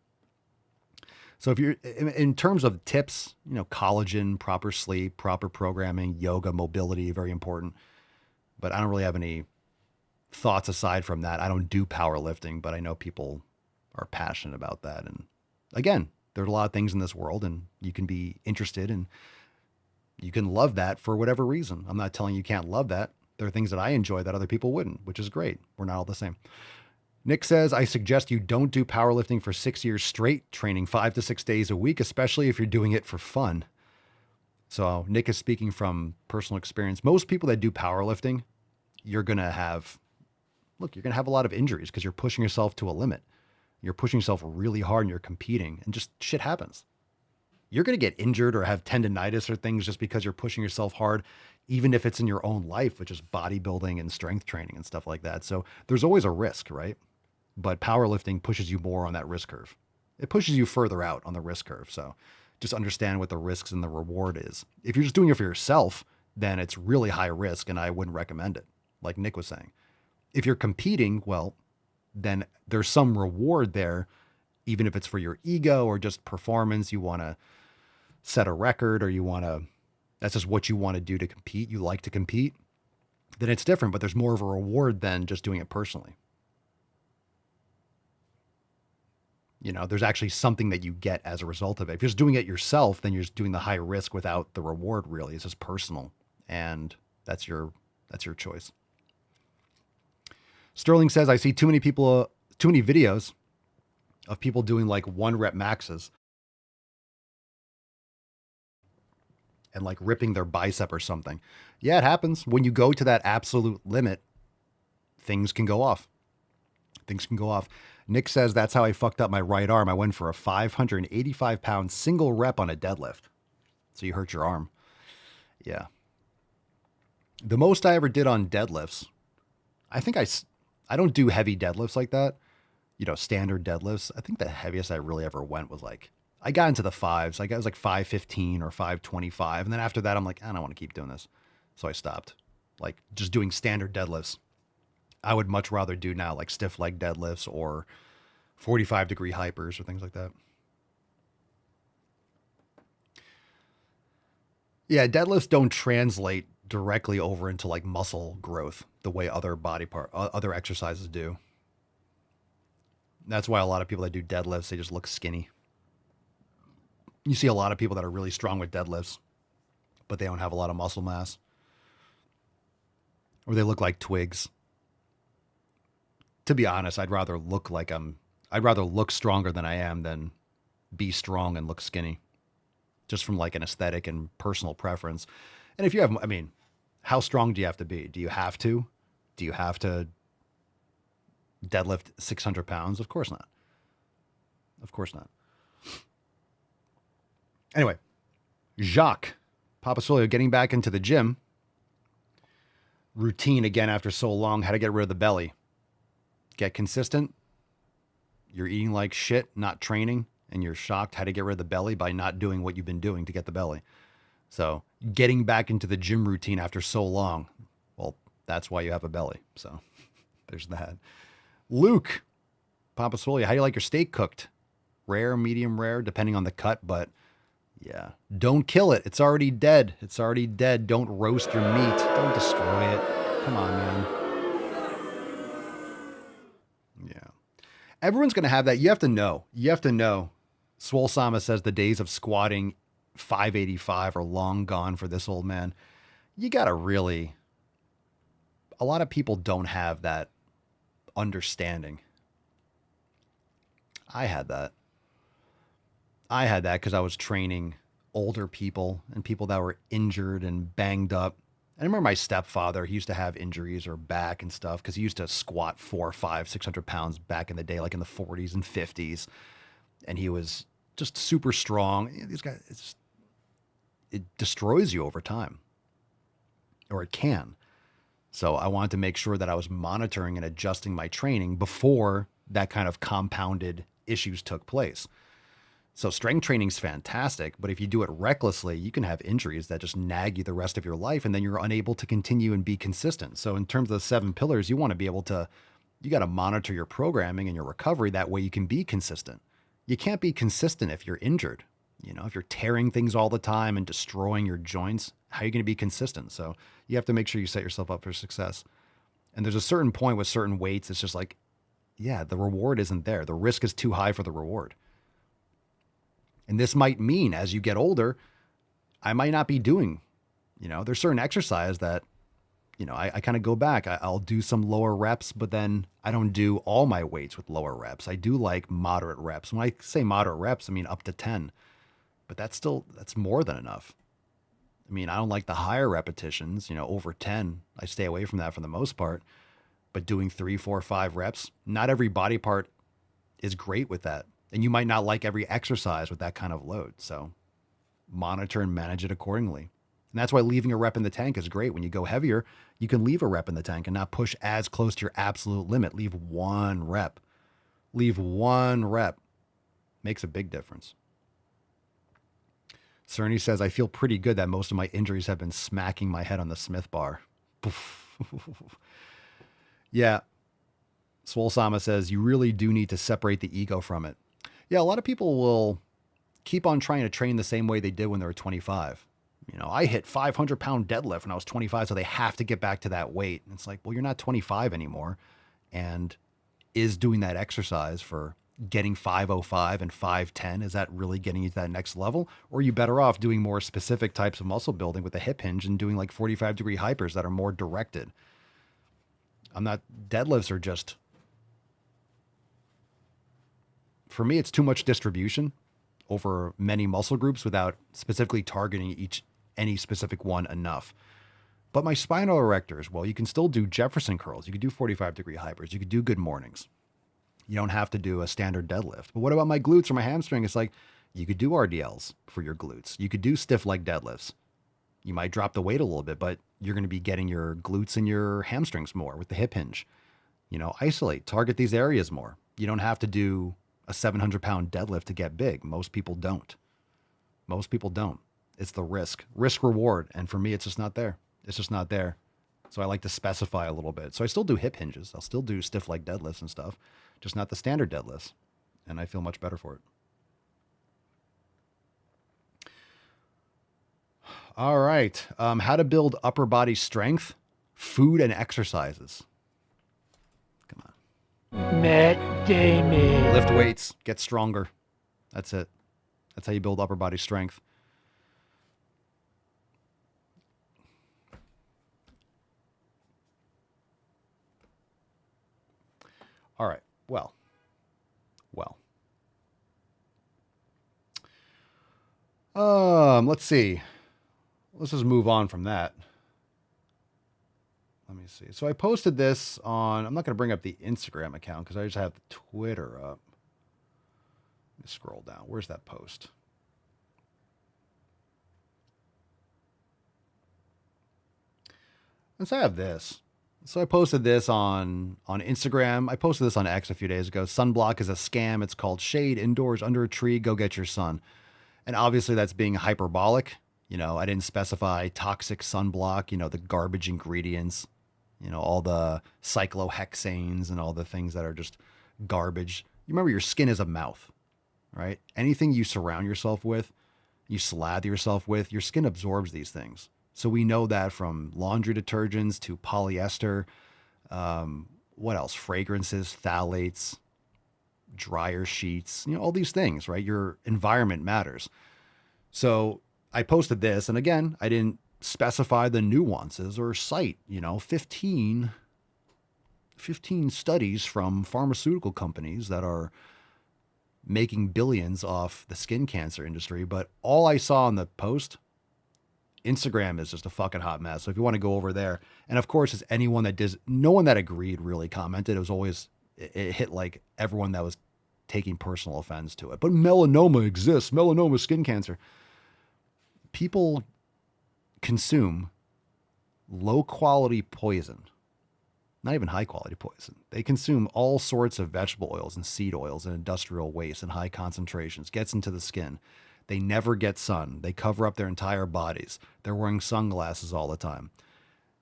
So if you're in terms of tips, collagen, proper sleep, proper programming, yoga, mobility, very important. But I don't really have any thoughts aside from that. I don't do powerlifting, but I know people are passionate about that. And again, there's a lot of things in this world and you can be interested and you can love that for whatever reason. I'm not telling you can't love that. There are things that I enjoy that other people wouldn't, which is great. We're not all the same. Nick says, I suggest you don't do powerlifting for 6 years straight, training 5 to 6 days a week, especially if you're doing it for fun. So Nick is speaking from personal experience. Most people that do powerlifting, you're going to have a lot of injuries because you're pushing yourself to a limit. You're pushing yourself really hard and you're competing and just shit happens. You're going to get injured or have tendonitis or things just because you're pushing yourself hard, even if it's in your own life, which is bodybuilding and strength training and stuff like that. So there's always a risk, right? But powerlifting pushes you more on that risk curve. It pushes you further out on the risk curve. So just understand what the risks and the reward is. If you're just doing it for yourself, then it's really high risk and I wouldn't recommend it, like Nick was saying. If you're competing, well, then there's some reward there, even if it's for your ego or just performance. You want to set a record or that's just what you want to do to compete. You like to compete, then it's different, but there's more of a reward than just doing it personally. There's actually something that you get as a result of it. If you're just doing it yourself, then you're just doing the high risk without the reward really. It's just personal. And that's your choice. Sterling says, I see too many videos of people doing like 1 rep maxes and like ripping their bicep or something. Yeah, it happens. When you go to that absolute limit, things can go off. Nick says, that's how I fucked up my right arm. I went for a 585-pound single rep on a deadlift. So you hurt your arm. Yeah. The most I ever did on deadlifts, I think I don't do heavy deadlifts like that. Standard deadlifts. I think the heaviest I really ever went was I got into the 5s. Like I was like 515 or 525. And then after that, I'm like, I don't want to keep doing this. So I stopped like just doing standard deadlifts. I would much rather do now like stiff leg deadlifts or 45-degree hypers or things like that. Yeah, deadlifts don't translate directly over into like muscle growth the way other other exercises do. That's why a lot of people that do deadlifts, they just look skinny. You see a lot of people that are really strong with deadlifts, but they don't have a lot of muscle mass. Or they look like twigs. To be honest, I'd rather look stronger than I am than be strong and look skinny. Just from like an aesthetic and personal preference. And if you have, how strong do you have to be? Do you have to? Do you have to deadlift 600 pounds? Of course not. Of course not. Anyway, Jacques Papasolio getting back into the gym. Routine again after so long. How to get rid of the belly. Get consistent. You're eating like shit, not training, and you're shocked how to get rid of the belly by not doing what you've been doing to get the belly. So getting back into the gym routine after so long, well, that's why you have a belly. So there's that. Luke Papasolio, how do you like your steak cooked? Rare, medium rare, depending on the cut, but yeah. Don't kill it. It's already dead. Don't roast your meat. Don't destroy it. Come on, man. Yeah. Everyone's going to have that. You have to know. Swole Sama says the days of squatting 585 are long gone for this old man. You got to really... A lot of people don't have that understanding. I had that because I was training older people and people that were injured and banged up. I remember my stepfather, he used to have injuries or back and stuff because he used to squat 4, 5, 600 pounds back in the day, like in the 40s and 50s. And he was just super strong. These guys, it destroys you over time, or it can. So I wanted to make sure that I was monitoring and adjusting my training before that kind of compounded issues took place. So strength training is fantastic, but if you do it recklessly, you can have injuries that just nag you the rest of your life, and then you're unable to continue and be consistent. So in terms of the 7 pillars, you want to be able to, you got to monitor your programming and your recovery. That way you can be consistent. You can't be consistent if you're injured. You know, if you're tearing things all the time and destroying your joints, how are you going to be consistent? So you have to make sure you set yourself up for success. And there's a certain point with certain weights, it's just like, yeah, the reward isn't there. The risk is too high for the reward. And this might mean as you get older, I might not be doing, there's certain exercise that, I kind of go back. I'll do some lower reps, but then I don't do all my weights with lower reps. I do like moderate reps. When I say moderate reps, I mean up to 10, but that's more than enough. I mean, I don't like the higher repetitions, over 10. I stay away from that for the most part, but doing 3, 4, 5 reps, not every body part is great with that. And you might not like every exercise with that kind of load. So monitor and manage it accordingly. And that's why leaving a rep in the tank is great. When you go heavier, you can leave a rep in the tank and not push as close to your absolute limit. Leave 1 rep. Leave 1 rep. Makes a big difference. Cerny says, I feel pretty good that most of my injuries have been smacking my head on the Smith bar. Yeah. Swole Sama says, you really do need to separate the ego from it. Yeah, a lot of people will keep on trying to train the same way they did when they were 25. I hit 500-pound deadlift when I was 25, so they have to get back to that weight. And it's like, well, you're not 25 anymore. And is doing that exercise for getting 505 and 510, is that really getting you to that next level? Or are you better off doing more specific types of muscle building with a hip hinge and doing like 45-degree hypers that are more directed? Deadlifts are just, for me, it's too much distribution over many muscle groups without specifically targeting any specific one enough. But my spinal erectors, well, you can still do Jefferson curls. You could do 45-degree hypers. You could do good mornings. You don't have to do a standard deadlift. But what about my glutes or my hamstring? It's like, you could do RDLs for your glutes. You could do stiff leg deadlifts. You might drop the weight a little bit, but you're going to be getting your glutes and your hamstrings more with the hip hinge. Isolate, target these areas more. You don't have to do a 700-pound deadlift to get big. Most people don't. It's the risk reward. And for me, it's just not there. So I like to specify a little bit. So I still do hip hinges. I'll still do stiff leg deadlifts and stuff, just not the standard deadlifts. And I feel much better for it. All right. How to build upper body strength, food, and exercises. Come on. Matt Damon. Lift weights, get stronger. That's it. That's how you build upper body strength. All right. Well. Let's see. Let's just move on from that. Let me see. So I posted this on, I'm not going to bring up the Instagram account because I just have the Twitter up. Let me scroll down. Where's that post? Let's have this. So I posted this on Instagram. I posted this on X a few days ago. Sunblock is a scam. It's called shade indoors under a tree. Go get your sun. And obviously that's being hyperbolic. I didn't specify toxic sunblock, the garbage ingredients, all the cyclohexanes and all the things that are just garbage. You remember your skin is a mouth, right? Anything you surround yourself with, you slather yourself with, your skin absorbs these things. So we know that from laundry detergents to polyester, what else? Fragrances, phthalates, dryer sheets, all these things, right? Your environment matters. So I posted this, and again, I didn't specify the nuances or cite, 15 studies from pharmaceutical companies that are making billions off the skin cancer industry. But all I saw in the post Instagram is just a fucking hot mess. So if you want to go over there, and of course, it's anyone that does, no one that agreed really commented. It was always, it hit like everyone that was taking personal offense to it. But melanoma exists. Melanoma, skin cancer. People consume low quality poison, not even high quality poison. They consume all sorts of vegetable oils and seed oils and industrial waste in high concentrations, gets into the skin. They never get sun. They cover up their entire bodies. They're wearing sunglasses all the time.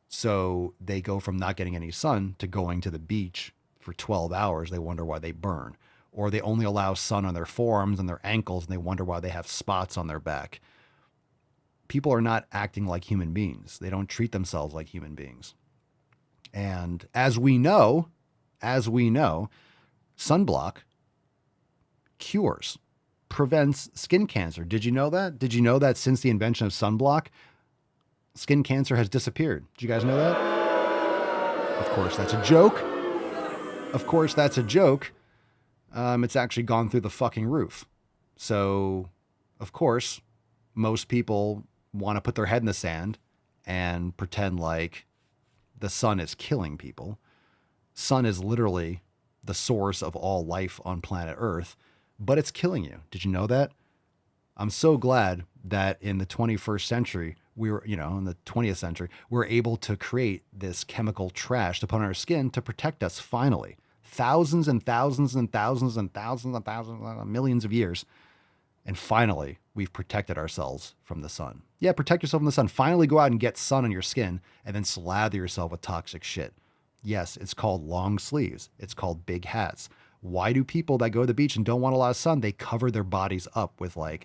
So they go from not getting any sun to going to the beach for 12 hours. They wonder why they burn. Or they only allow sun on their forearms and their ankles, and they wonder why they have spots on their back. People are not acting like human beings. They don't treat themselves like human beings. And as we know, sunblock cures, prevents skin cancer. Did you know that? Did you know that since the invention of sunblock, skin cancer has disappeared? Did you guys know that? Of course, that's a joke. Of course, that's a joke. It's actually gone through the fucking roof. So, of course, most people want to put their head in the sand and pretend like the sun is killing people. Sun is literally the source of all life on planet Earth, but it's killing you. Did you know that? I'm so glad that in the 21st century, in the 20th century, we're able to create this chemical trash to put on our skin to protect us finally. Thousands and thousands and thousands and thousands and thousands, millions of years. And finally, we've protected ourselves from the sun. Yeah, protect yourself from the sun. Finally go out and get sun on your skin and then slather yourself with toxic shit. Yes, it's called long sleeves. It's called big hats. Why do people that go to the beach and don't want a lot of sun, they cover their bodies up with a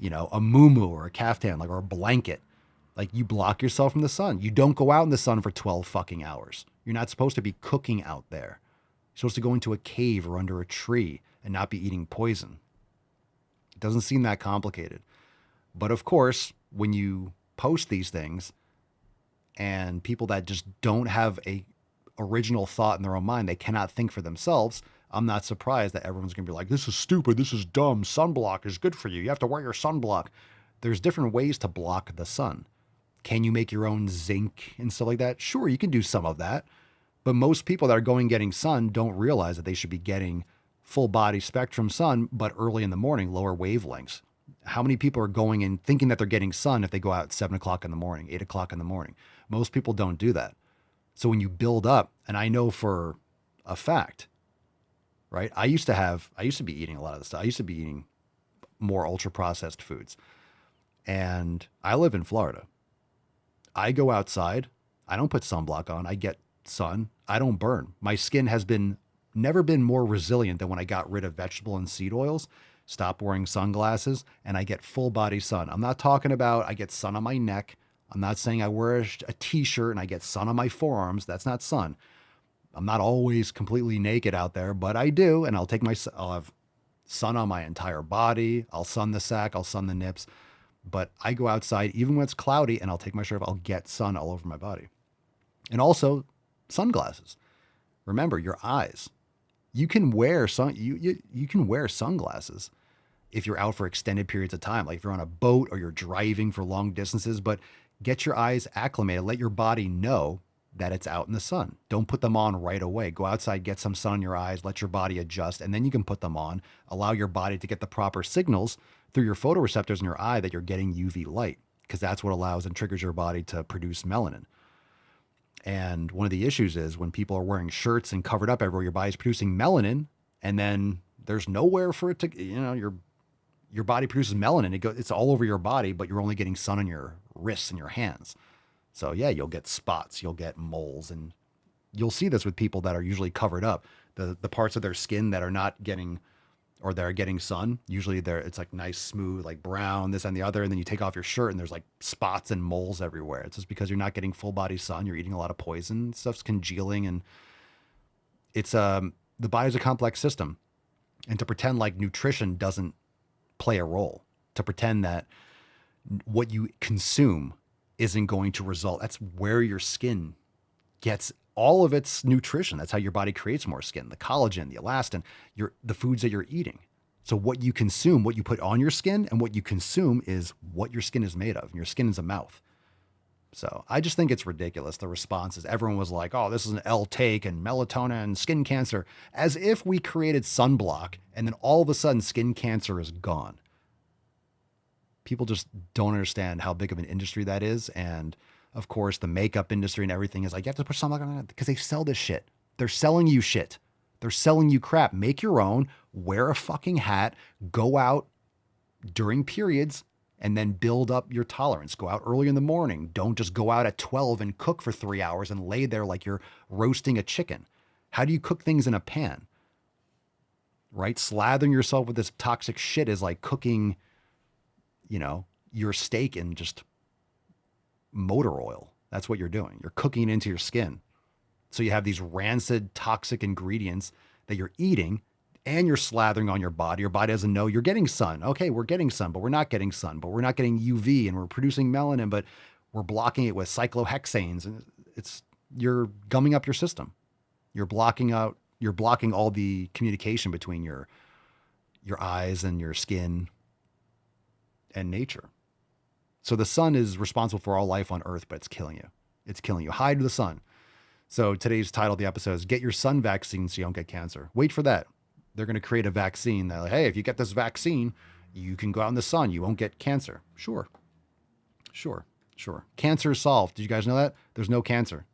muumuu or a caftan, or a blanket. Like, you block yourself from the sun. You don't go out in the sun for 12 fucking hours. You're not supposed to be cooking out there. You're supposed to go into a cave or under a tree and not be eating poison. It doesn't seem that complicated. But of course, when you post these things and people that just don't have a original thought in their own mind, they cannot think for themselves, I'm not surprised that everyone's going to be like, this is stupid, this is dumb, sunblock is good for you, you have to wear your sunblock. There's different ways to block the sun. Can you make your own zinc and stuff like that? Sure, you can do some of that. But most people that are going getting sun don't realize that they should be getting full body spectrum sun, but early in the morning, lower wavelengths. How many people are going and thinking that they're getting sun if they go out at 7 o'clock in the morning, 8 o'clock in the morning? Most people don't do that. So when you build up, and I know for a fact, right? I used to be eating a lot of this stuff. I used to be eating more ultra processed foods. And I live in Florida. I go outside. I don't put sunblock on. I get sun. I don't burn. My skin has never been more resilient than when I got rid of vegetable and seed oils, stopped wearing sunglasses, and I get full body sun. I'm not talking about I get sun on my neck. I'm not saying I wear a t-shirt and I get sun on my forearms. That's not sun. I'm not always completely naked out there, but I do. And I'll have sun on my entire body. I'll sun the sack. I'll sun the nips. But I go outside even when it's cloudy and I'll take my shirt off. I'll get sun all over my body. And also sunglasses. Remember, your eyes. You can wear you can wear sunglasses if you're out for extended periods of time, like if you're on a boat or you're driving for long distances, but get your eyes acclimated. Let your body know that it's out in the sun. Don't put them on right away. Go outside, get some sun in your eyes, let your body adjust, and then you can put them on. Allow your body to get the proper signals through your photoreceptors in your eye that you're getting UV light, because that's what allows and triggers your body to produce melanin. And one of the issues is when people are wearing shirts and covered up everywhere, your body's producing melanin, and then there's nowhere for it to, your body produces melanin. It's all over your body, but you're only getting sun on your wrists and your hands. So yeah, you'll get spots, you'll get moles, and you'll see this with people that are usually covered up. The parts of their skin that are not getting, or they're getting sun, usually it's like nice, smooth, like brown, this and the other. And then you take off your shirt and there's like spots and moles everywhere. It's just because you're not getting full body sun. You're eating a lot of poison, stuff's congealing, and it's, the body's a complex system. And to pretend like nutrition doesn't play a role, to pretend that what you consume isn't going to result. That's where your skin gets all of its nutrition. That's how your body creates more skin, the collagen, the elastin, the foods that you're eating. So what you consume, what you put on your skin and what you consume is what your skin is made of. And your skin is a mouth. So I just think it's ridiculous. The responses, everyone was like, oh, this is an L take and melatonin and skin cancer, as if we created sunblock and then all of a sudden skin cancer is gone. People just don't understand how big of an industry that is. And of course, the makeup industry and everything is like, you have to put sunblock on it because they sell this shit. They're selling you shit. They're selling you crap. Make your own, wear a fucking hat, go out during periods, and then build up your tolerance. Go out early in the morning. Don't just go out at 12 and cook for 3 hours and lay there like you're roasting a chicken. How do you cook things in a pan? Right? Slathering yourself with this toxic shit is like cooking, your steak in just motor oil. That's what you're doing. You're cooking it into your skin. So you have these rancid, toxic ingredients that you're eating and you're slathering on your body. Your body doesn't know you're getting sun. Okay, we're getting sun, but we're not getting sun, but we're not getting UV and we're producing melanin, but we're blocking it with cyclohexanes. And you're gumming up your system. You're blocking all the communication between your eyes and your skin and nature. So the sun is responsible for all life on Earth, but it's killing you. It's killing you. Hide the sun. So today's title of the episode is Get Your Sun Vaccine So You Don't Get Cancer. Wait for that. They're going to create a vaccine that, like, hey, if you get this vaccine, you can go out in the sun. You won't get cancer. Sure. Cancer is solved. Did you guys know that? There's no cancer.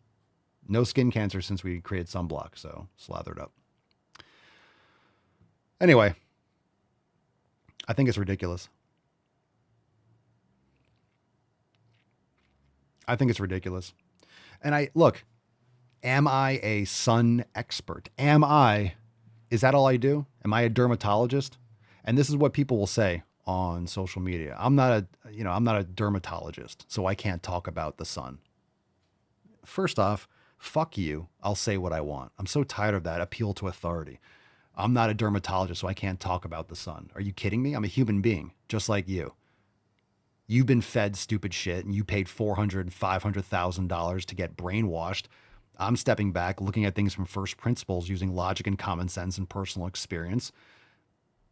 No skin cancer since we created sunblock. So slathered up. Anyway, I think it's ridiculous. And am I a sun expert? Is that all I do? Am I a dermatologist? And this is what people will say on social media. I'm not a dermatologist, so I can't talk about the sun. First off, fuck you. I'll say what I want. I'm so tired of that appeal to authority. I'm not a dermatologist, so I can't talk about the sun. Are you kidding me? I'm a human being, just like you. You've been fed stupid shit and you paid $400,000, $500,000 to get brainwashed. I'm stepping back, looking at things from first principles, using logic and common sense and personal experience.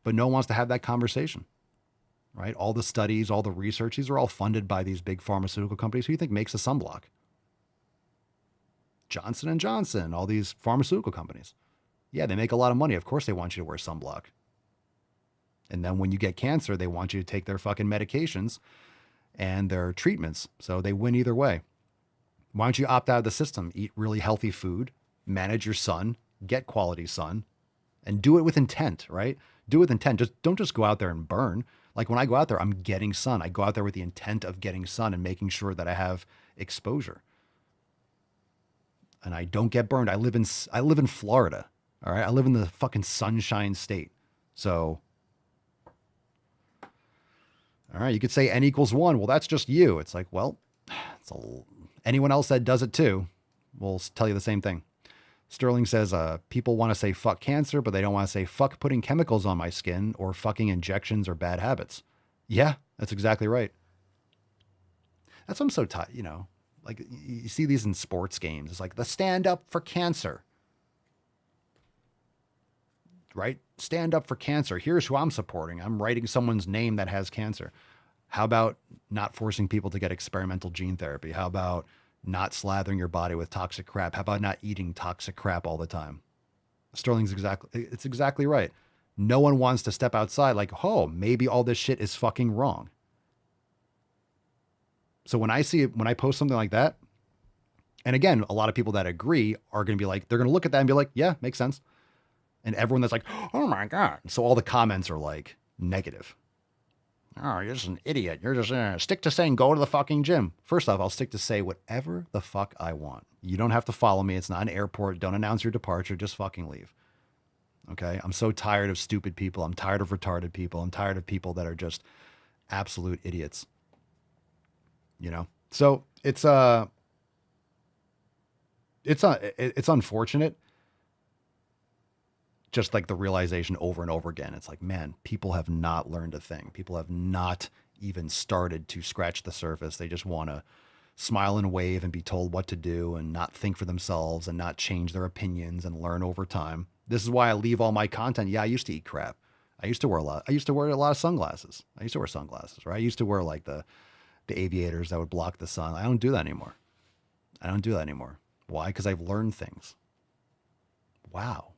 But no one wants to have that conversation, right? All the studies, all the research, these are all funded by these big pharmaceutical companies. Who do you think makes a sunblock? Johnson & Johnson, all these pharmaceutical companies. Yeah, they make a lot of money. Of course they want you to wear sunblock. And then when you get cancer, they want you to take their fucking medications and their treatments. So they win either way. Why don't you opt out of the system? Eat really healthy food, manage your sun, get quality sun, and do it with intent, right? Do it with intent. Don't just go out there and burn. Like when I go out there, I'm getting sun. I go out there with the intent of getting sun and making sure that I have exposure. And I don't get burned. I live in Florida. All right. I live in the fucking sunshine state. So, all right, you could say N=1. Well, that's just you. It's like, well, anyone else that does it too will tell you the same thing. Sterling says, people want to say fuck cancer, but they don't want to say fuck putting chemicals on my skin or fucking injections or bad habits. Yeah, that's exactly right. That's why I'm so tired, like you see these in sports games. It's like the stand up for cancer, right? Stand up for cancer. Here's who I'm supporting. I'm writing someone's name that has cancer. How about not forcing people to get experimental gene therapy? How about not slathering your body with toxic crap? How about not eating toxic crap all the time? Sterling's exactly right. No one wants to step outside like, oh, maybe all this shit is fucking wrong. So when I post something like that, and again, a lot of people that agree are going to be like, they're going to look at that and be like, yeah, makes sense. And everyone that's like, oh my God. So all the comments are like negative. Oh, you're just an idiot. You're just stick to saying go to the fucking gym. First off, I'll stick to say whatever the fuck I want. You don't have to follow me. It's not an airport. Don't announce your departure. Just fucking leave. Okay? I'm so tired of stupid people. I'm tired of retarded people. I'm tired of people that are just absolute idiots. So it's unfortunate. Just like the realization over and over again. It's like, man, people have not learned a thing. People have not even started to scratch the surface. They just want to smile and wave and be told what to do and not think for themselves and not change their opinions and learn over time. This is why I leave all my content. Yeah, I used to eat crap. I used to wear a lot of sunglasses. I used to wear sunglasses, right? I used to wear like the the aviators that would block the sun. I don't do that anymore. Why? Because I've learned things. Wow.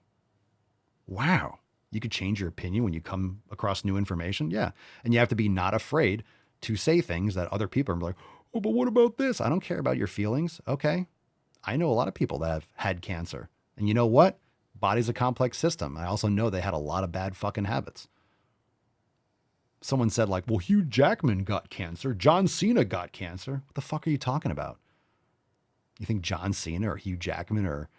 You could change your opinion when you come across new information. Yeah. And you have to be not afraid to say things that other people are like, oh, but what about this? I don't care about your feelings. Okay. I know a lot of people that have had cancer. And you know what? Body's a complex system. I also know they had a lot of bad fucking habits. Someone said like, well, Hugh Jackman got cancer. John Cena got cancer. What the fuck are you talking about? You think John Cena or Hugh Jackman are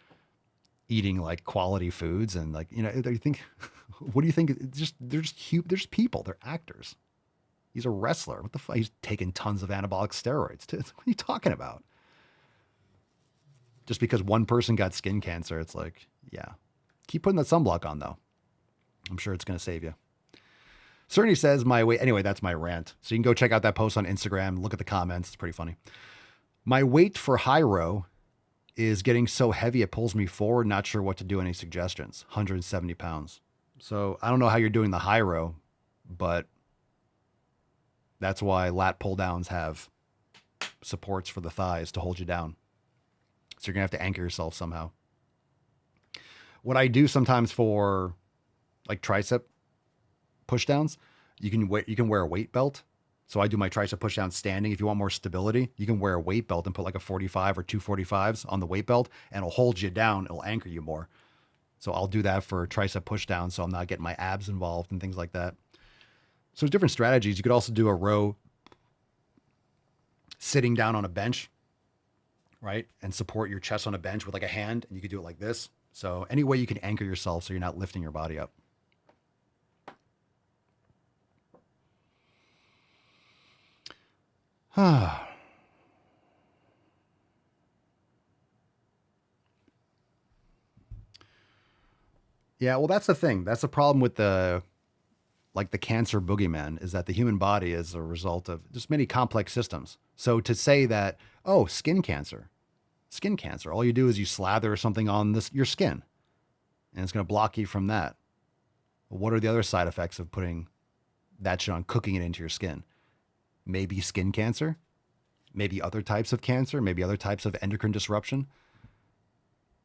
eating like quality foods and like, you know, you think, what do you think? They're just people. They're actors. He's a wrestler. What the fuck? He's taking tons of anabolic steroids. What are you talking about? Just because one person got skin cancer, it's like, yeah. Keep putting that sunblock on though. I'm sure it's going to save you. Cerny says my weight. Anyway, that's my rant. So you can go check out that post on Instagram. Look at the comments. It's pretty funny. My weight for high row is getting so heavy it pulls me forward. Not sure what to do. Any suggestions? 170 pounds. So I don't know how you're doing the high row, but that's why lat pull downs have supports for the thighs to hold you down. So you're going to have to anchor yourself somehow. What I do sometimes for like tricep push downs, you can wear a weight belt. So I do my tricep push down standing. If you want more stability, you can wear a weight belt and put like a 45 or 245s on the weight belt and it'll hold you down. It'll anchor you more. So I'll do that for tricep push down. So I'm not getting my abs involved and things like that. So there's different strategies. You could also do a row sitting down on a bench, right? And support your chest on a bench with like a hand, and you could do it like this. So any way you can anchor yourself so you're not lifting your body up. Yeah, well, that's the thing. That's the problem with the cancer boogeyman, is that the human body is a result of just many complex systems. So to say that, oh, skin cancer, all you do is you slather something on your skin and it's going to block you from that. Well, what are the other side effects of putting that shit on, cooking it into your skin? Maybe skin cancer, maybe other types of cancer, maybe other types of endocrine disruption.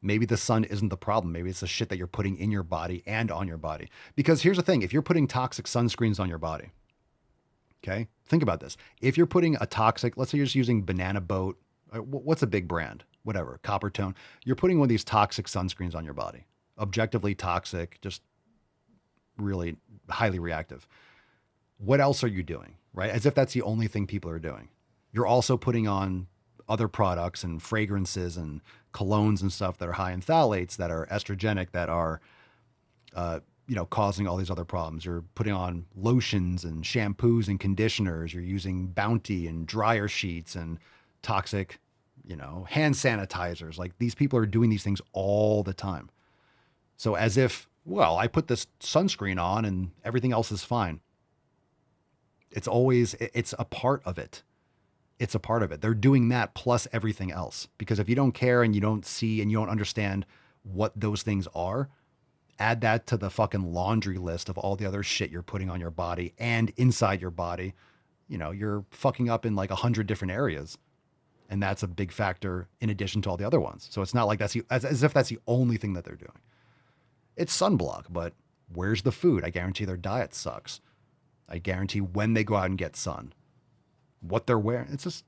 Maybe the sun isn't the problem. Maybe it's the shit that you're putting in your body and on your body. Because here's the thing. If you're putting toxic sunscreens on your body, okay, think about this. If you're putting a toxic, let's say you're just using Banana Boat, what's a big brand? Whatever, Coppertone. You're putting one of these toxic sunscreens on your body. Objectively toxic, just really highly reactive. What else are you doing, right? As if that's the only thing people are doing. You're also putting on other products and fragrances and colognes and stuff that are high in phthalates, that are estrogenic, that are, causing all these other problems. You're putting on lotions and shampoos and conditioners. You're using Bounty and dryer sheets and toxic, hand sanitizers. Like, these people are doing these things all the time. So as if, well, I put this sunscreen on and everything else is fine. It's a part of it. It's a part of it. They're doing that plus everything else. Because if you don't care and you don't see and you don't understand what those things are, add that to the fucking laundry list of all the other shit you're putting on your body and inside your body. You're fucking up in like 100 different areas. And that's a big factor in addition to all the other ones. So it's not like as if that's the only thing that they're doing. It's sunblock, but where's the food? I guarantee their diet sucks. I guarantee when they go out and get sun, what they're wearing. It's just,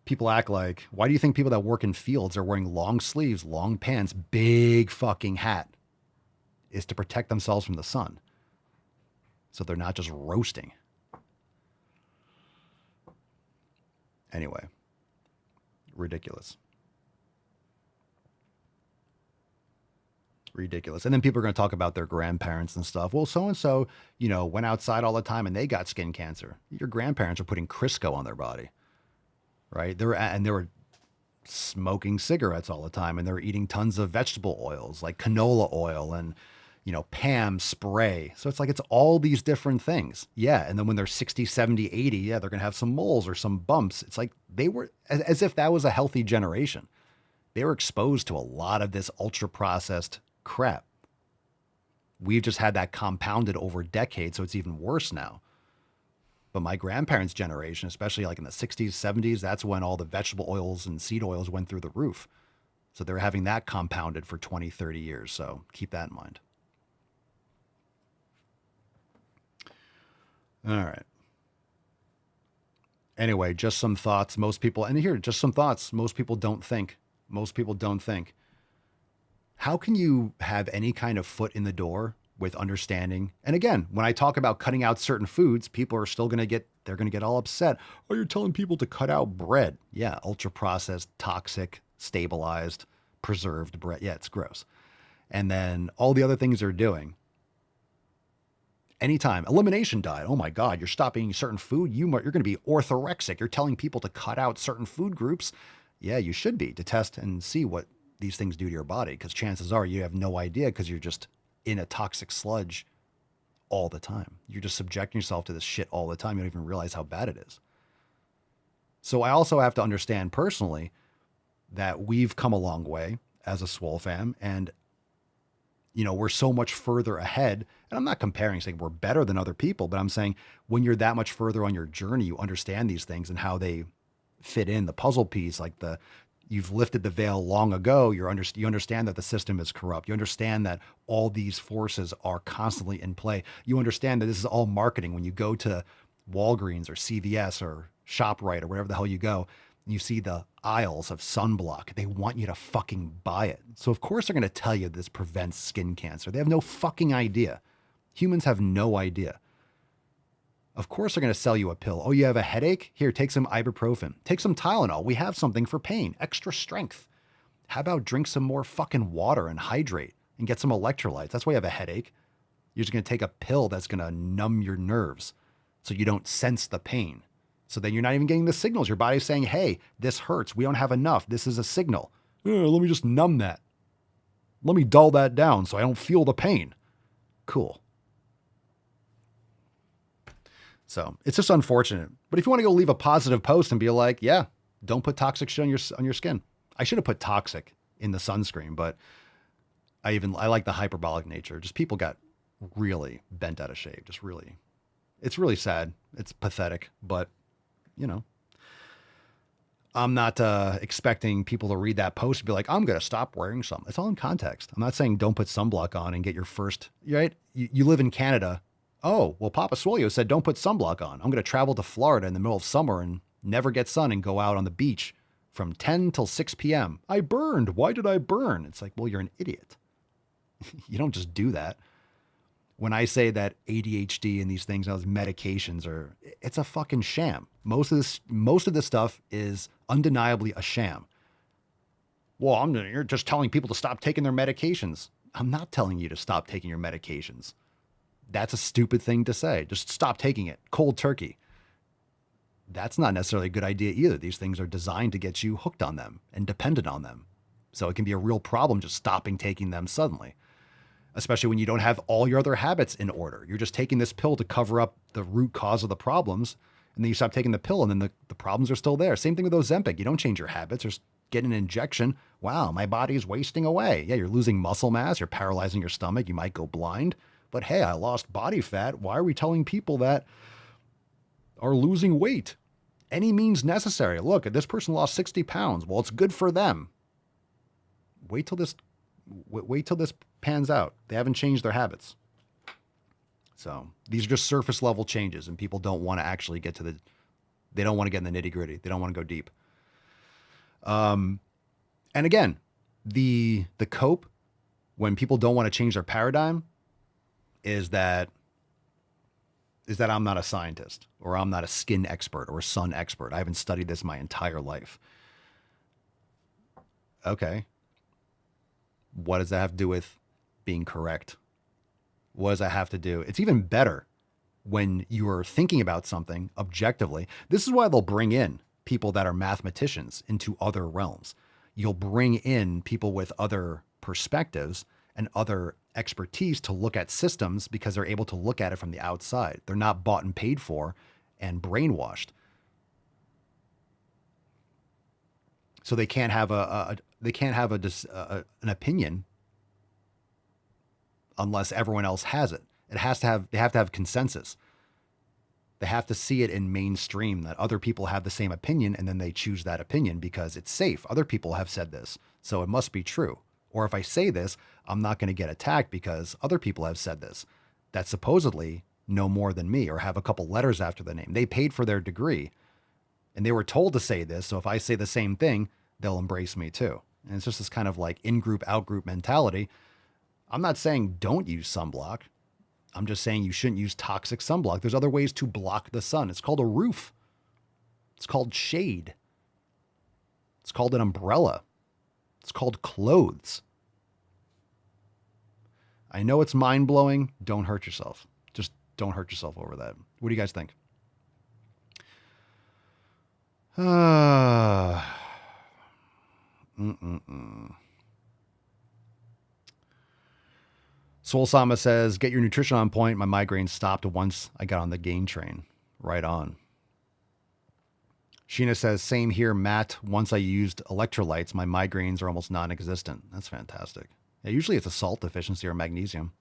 people act like, why do you think people that work in fields are wearing long sleeves, long pants, big fucking hat? Is to protect themselves from the sun. So they're not just roasting. Anyway, ridiculous. And then people are going to talk about their grandparents and stuff. Well, so-and-so, went outside all the time and they got skin cancer. Your grandparents are putting Crisco on their body, right? They were smoking cigarettes all the time, and they were eating tons of vegetable oils like canola oil and, Pam spray. So it's like, it's all these different things. Yeah. And then when they're 60, 70, 80, yeah, they're going to have some moles or some bumps. It's like they were, as if that was a healthy generation. They were exposed to a lot of this ultra processed crap. We've just had that compounded over decades, so it's even worse now. But my grandparents' generation, especially like in the 60s, 70s, that's when all the vegetable oils and seed oils went through the roof. So they're having that compounded for 20, 30 years. So keep that in mind. All right. Anyway, just some thoughts. Most people, and here, just some thoughts. Most people don't think. Most people don't think. How can you have any kind of foot in the door with understanding? And again, when I talk about cutting out certain foods, people are still they're going to get all upset. Oh, you're telling people to cut out bread. Yeah, ultra processed, toxic, stabilized, preserved bread. Yeah, it's gross. And then all the other things they're doing. Anytime, elimination diet. Oh my God, you're stopping certain food. You're going to be orthorexic. You're telling people to cut out certain food groups. Yeah, you should be, to test and see what these things do to your body, because chances are you have no idea, because you're just in a toxic sludge all the time. You're just subjecting yourself to this shit all the time. You don't even realize how bad it is. So I also have to understand personally that we've come a long way as a Swole fam, and we're so much further ahead. And I'm not comparing, saying we're better than other people, but I'm saying when you're that much further on your journey, you understand these things and how they fit in the puzzle piece. Like you've lifted the veil long ago. You understand that the system is corrupt. You understand that all these forces are constantly in play. You understand that this is all marketing. When you go to Walgreens or CVS or ShopRite or wherever the hell you go, you see the aisles of sunblock. They want you to fucking buy it. So of course they're going to tell you this prevents skin cancer. They have no fucking idea. Humans have no idea. Of course they're going to sell you a pill. Oh, you have a headache? Here, take some ibuprofen. Take some Tylenol. We have something for pain. Extra strength. How about drink some more fucking water and hydrate and get some electrolytes? That's why you have a headache. You're just going to take a pill that's going to numb your nerves so you don't sense the pain. So then you're not even getting the signals. Your body's saying, hey, this hurts. We don't have enough. This is a signal. Let me just numb that. Let me dull that down so I don't feel the pain. Cool. So it's just unfortunate. But if you want to go leave a positive post and be like, yeah, don't put toxic shit on your skin. I should have put toxic in the sunscreen, but I like the hyperbolic nature. Just people got really bent out of shape. It's really sad. It's pathetic, but I'm not expecting people to read that post and be like, I'm going to stop wearing some. It's all in context. I'm not saying don't put sunblock on and get your first, right? You live in Canada. Oh, well, Papa Swolio said, don't put sunblock on. I'm going to travel to Florida in the middle of summer and never get sun and go out on the beach from 10 till 6 p.m. I burned. Why did I burn? It's like, well, you're an idiot. You don't just do that. When I say that ADHD and these things, those medications it's a fucking sham. Most of this stuff is undeniably a sham. Well, you're just telling people to stop taking their medications. I'm not telling you to stop taking your medications. That's a stupid thing to say. Just stop taking it. Cold turkey. That's not necessarily a good idea either. These things are designed to get you hooked on them and dependent on them. So it can be a real problem just stopping taking them suddenly. Especially when you don't have all your other habits in order. You're just taking this pill to cover up the root cause of the problems. And then you stop taking the pill and then the problems are still there. Same thing with Ozempic. You don't change your habits. Just get an injection. Wow, my body's wasting away. Yeah, you're losing muscle mass. You're paralyzing your stomach. You might go blind. But hey, I lost body fat. Why are we telling people that are losing weight? Any means necessary. Look, this person lost 60 pounds. Well, it's good for them. Wait till this pans out. They haven't changed their habits. So these are just surface level changes, and people don't want to actually they don't want to get in the nitty gritty. They don't want to go deep. And again, the cope when people don't want to change their paradigm is that I'm not a scientist, or I'm not a skin expert or a sun expert. I haven't studied this my entire life. Okay. What does that have to do with being correct? What does that have to do? It's even better when you are thinking about something objectively. This is why they'll bring in people that are mathematicians into other realms. You'll bring in people with other perspectives and other expertise to look at systems because they're able to look at it from the outside. They're not bought and paid for and brainwashed. So they can't have an opinion unless everyone else has it. They have to have consensus. They have to see it in mainstream that other people have the same opinion, and then they choose that opinion because it's safe. Other people have said this, so it must be true. Or if I say this, I'm not going to get attacked because other people have said this that supposedly know more than me or have a couple letters after the name. They paid for their degree and they were told to say this. So if I say the same thing, they'll embrace me too. And it's just this kind of like in-group, out-group mentality. I'm not saying don't use sunblock. I'm just saying you shouldn't use toxic sunblock. There's other ways to block the sun. It's called a roof. It's called shade. It's called an umbrella. It's called clothes. I know it's mind-blowing. Don't hurt yourself. Just don't hurt yourself over that. What do you guys think? Swole Sama says, get your nutrition on point. My migraine stopped once I got on the gain train. Right on. Sheena says, same here, Matt. Once I used electrolytes, my migraines are almost non-existent. That's fantastic. Yeah, usually it's a salt deficiency or magnesium.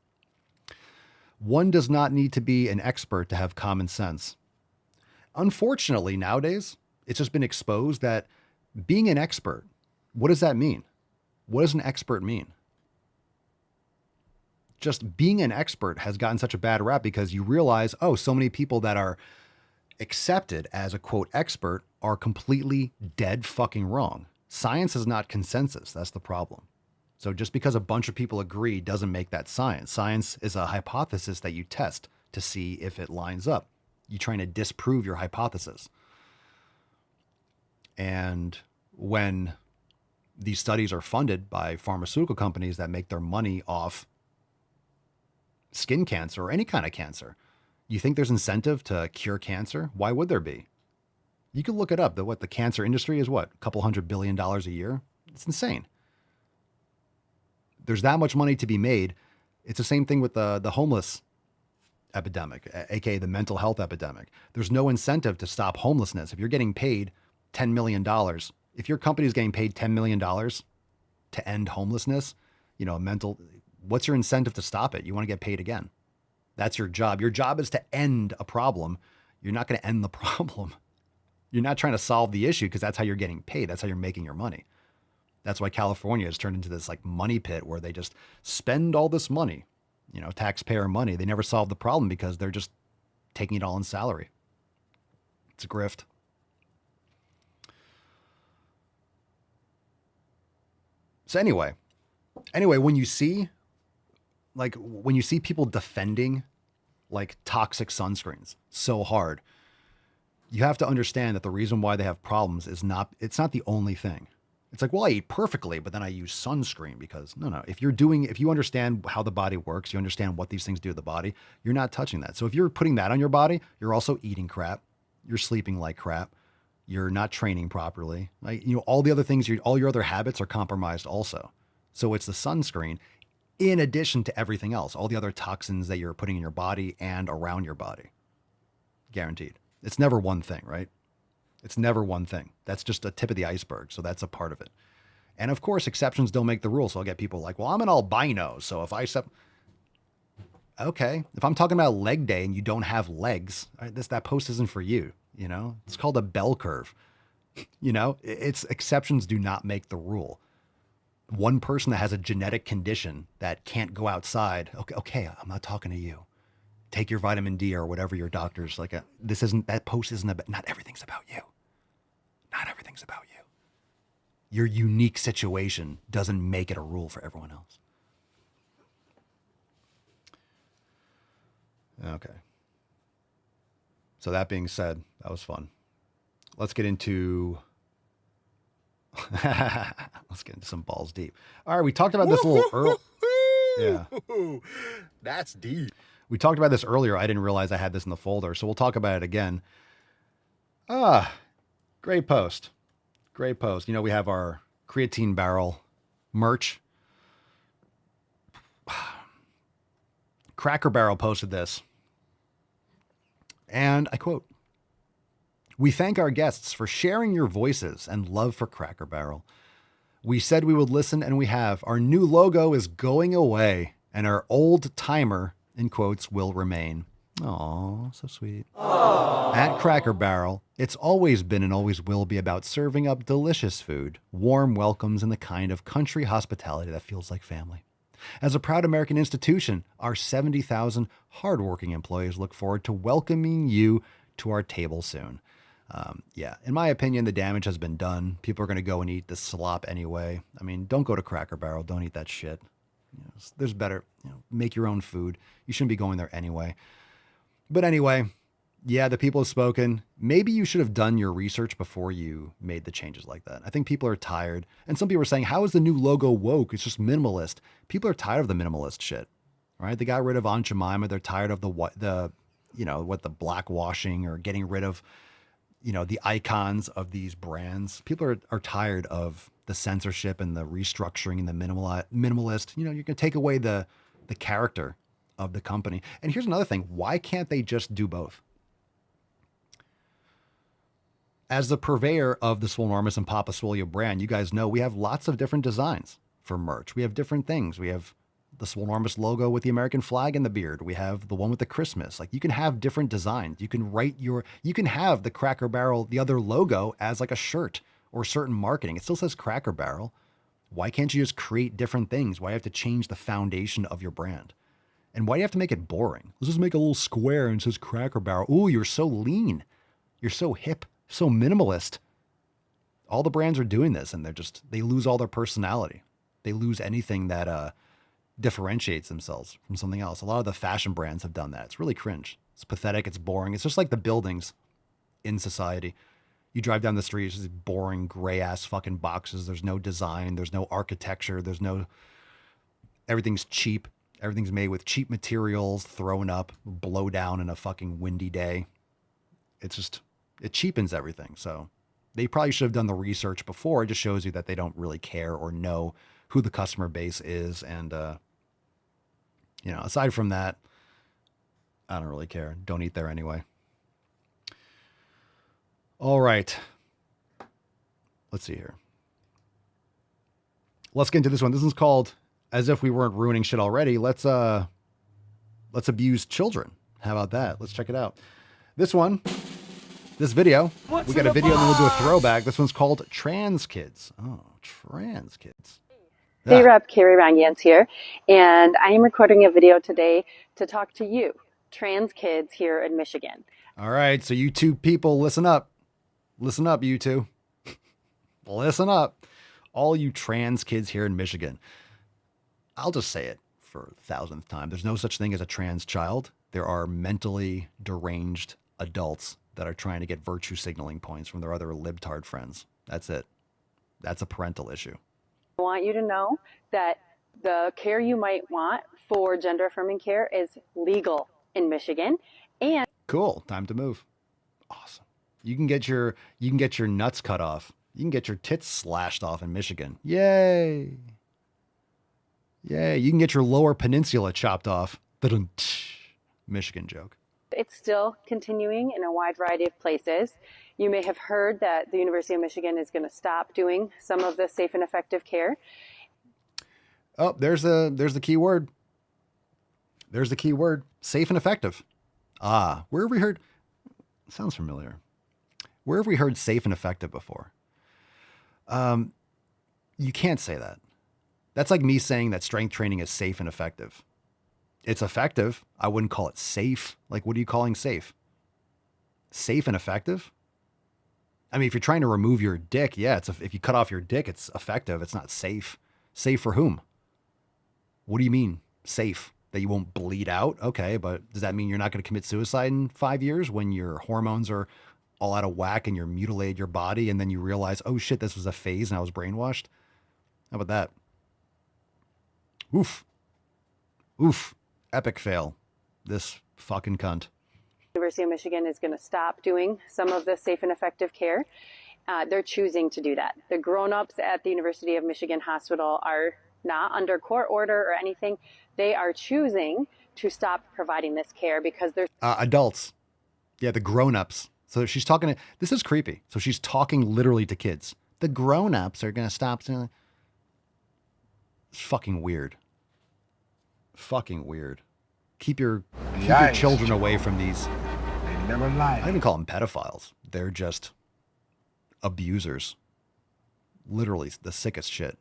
One does not need to be an expert to have common sense. Unfortunately, nowadays, it's just been exposed that being an expert, what does that mean? What does an expert mean? Just being an expert has gotten such a bad rap because you realize, oh, so many people that are accepted as a quote expert are completely dead fucking wrong. Science is not consensus. That's the problem. So just because a bunch of people agree doesn't make that science. Science is a hypothesis that you test to see if it lines up. You're trying to disprove your hypothesis. And when these studies are funded by pharmaceutical companies that make their money off skin cancer or any kind of cancer, you think there's incentive to cure cancer? Why would there be? You can look it up. The cancer industry is what? A couple $100 billion a year? It's insane. There's that much money to be made. It's the same thing with the homeless epidemic, aka the mental health epidemic. There's no incentive to stop homelessness. If you're getting paid $10 million, if your company is getting paid $10 million to end homelessness, what's your incentive to stop it? You want to get paid again. That's your job. Your job is to end a problem. You're not going to end the problem. You're not trying to solve the issue because that's how you're getting paid. That's how you're making your money. That's why California has turned into this like money pit where they just spend all this money, taxpayer money. They never solve the problem because they're just taking it all in salary. It's a grift. So anyway, when you see people defending like toxic sunscreens so hard, you have to understand that the reason why they have problems it's not the only thing. It's like, well, I eat perfectly, but then I use sunscreen because no. If you understand how the body works, you understand what these things do to the body, you're not touching that. So if you're putting that on your body, you're also eating crap. You're sleeping like crap. You're not training properly. Like, all the other things, all your other habits are compromised also. So it's the sunscreen in addition to everything else, all the other toxins that you're putting in your body and around your body. Guaranteed. It's never one thing, right? It's never one thing. That's just a tip of the iceberg. So that's a part of it. And of course, exceptions don't make the rule. So I'll get people like, well, I'm an albino. So if okay, if I'm talking about leg day and you don't have legs, right, that post isn't for you. It's called a bell curve. It's exceptions do not make the rule. One person that has a genetic condition that can't go outside. Okay, I'm not talking to you. Take your vitamin D or whatever your doctor's like. That post isn't about, not everything's about you. Not everything's about you. Your unique situation doesn't make it a rule for everyone else. Okay. So that being said, that was fun. Let's get into some balls deep. All right, we talked about this a little earlier. Yeah. That's deep. We talked about this earlier. I didn't realize I had this in the folder, so we'll talk about it again. Great post. Great post. We have our creatine barrel merch. Cracker Barrel posted this. And I quote, "We thank our guests for sharing your voices and love for Cracker Barrel. We said we would listen, and we have. Our new logo is going away, and our old timer, in quotes, will remain." Aw, so sweet. At Cracker Barrel, it's always been and always will be about serving up delicious food, warm welcomes, and the kind of country hospitality that feels like family. As a proud American institution, our 70,000 hardworking employees look forward to welcoming you to our table soon. Yeah, in my opinion, the damage has been done. People are going to go and eat the slop anyway. I mean, don't go to Cracker Barrel. Don't eat that shit. There's better, make your own food. You shouldn't be going there anyway. But anyway, yeah, the people have spoken. Maybe you should have done your research before you made the changes like that. I think people are tired. And some people are saying, how is the new logo woke? It's just minimalist. People are tired of the minimalist shit, right? They got rid of Aunt Jemima. They're tired of the black washing or getting rid of, the icons of these brands. People are tired of the censorship and the restructuring and the minimalist. You're going to take away the character of the company. And here's another thing. Why can't they just do both? As the purveyor of the Swolenormous and Papa Swole brand, you guys know we have lots of different designs for merch. We have different things. We have the Swolenormous logo with the American flag and the beard. We have the one with the Christmas. Like, you can have different designs. You can have the Cracker Barrel, the other logo, as like a shirt or certain marketing. It still says Cracker Barrel. Why can't you just create different things? Why do you have to change the foundation of your brand? And why do you have to make it boring? Let's just make a little square and it says Cracker Barrel. Ooh, you're so lean. You're so hip, so minimalist. All the brands are doing this and they lose all their personality. They lose anything that differentiates themselves from something else. A lot of the fashion brands have done that. It's really cringe. It's pathetic. It's boring. It's just like the buildings in society. You drive down the street, it's just boring, gray ass fucking boxes. There's no design. There's no architecture. Everything's cheap. Everything's made with cheap materials, thrown up, blow down in a fucking windy day. It cheapens everything. So they probably should have done the research before. It just shows you that they don't really care or know who the customer base is. And, aside from that, I don't really care. Don't eat there anyway. All right. Let's see here. Let's get into this one. This one's called As If We Weren't Ruining Shit Already. Let's abuse children. How about that? Let's check it out. This video, we got a video and then we'll do a throwback. This one's called Trans Kids. Oh, Trans Kids. Hey, Rep. Carrie Rangans here, and I am recording a video today to talk to you, trans kids here in Michigan. All right, so you two people, listen up. Listen up, you two. Listen up. All you trans kids here in Michigan. I'll just say it for the 1,000th time. There's no such thing as a trans child. There are mentally deranged adults that are trying to get virtue signaling points from their other libtard friends. That's it. That's a parental issue. I want you to know that the care you might want for gender affirming care is legal in Michigan. And cool. Time to move. Awesome. You can get your nuts cut off. You can get your tits slashed off in Michigan. Yay. Yay. You can get your lower peninsula chopped off. Michigan joke. it's still continuing in a wide variety of places. You may have heard that the University of Michigan is going to stop doing some of the safe and effective care. Oh, there's the key word. There's the key word. Safe and effective. Ah, where have we heard? Sounds familiar. Where have we heard safe and effective before? You can't say that. That's like me saying that strength training is safe and effective. It's effective. I wouldn't call it safe. Like, what are you calling safe? Safe and effective? I mean, if you're trying to remove your dick, yeah, if you cut off your dick, it's effective. It's not safe. Safe for whom? What do you mean safe? That you won't bleed out? Okay, but does that mean you're not going to commit suicide in 5 years when your hormones are all out of whack and you're mutilated your body and then you realize, oh shit, this was a phase and I was brainwashed? How about that? Oof. Oof. Epic fail. This fucking cunt. University of Michigan is going to stop doing some of the safe and effective care. They're choosing to do that. The grown-ups at the University of Michigan Hospital are not under court order or anything. They are choosing to stop providing this care because they're adults. Yeah, the grown-ups. So she's talking to, this is creepy. So she's talking literally to kids. The grown-ups are going to stop. It's fucking weird. Fucking weird. Keep your children away from these. They never lie. I don't even call them pedophiles. They're just abusers. Literally the sickest shit.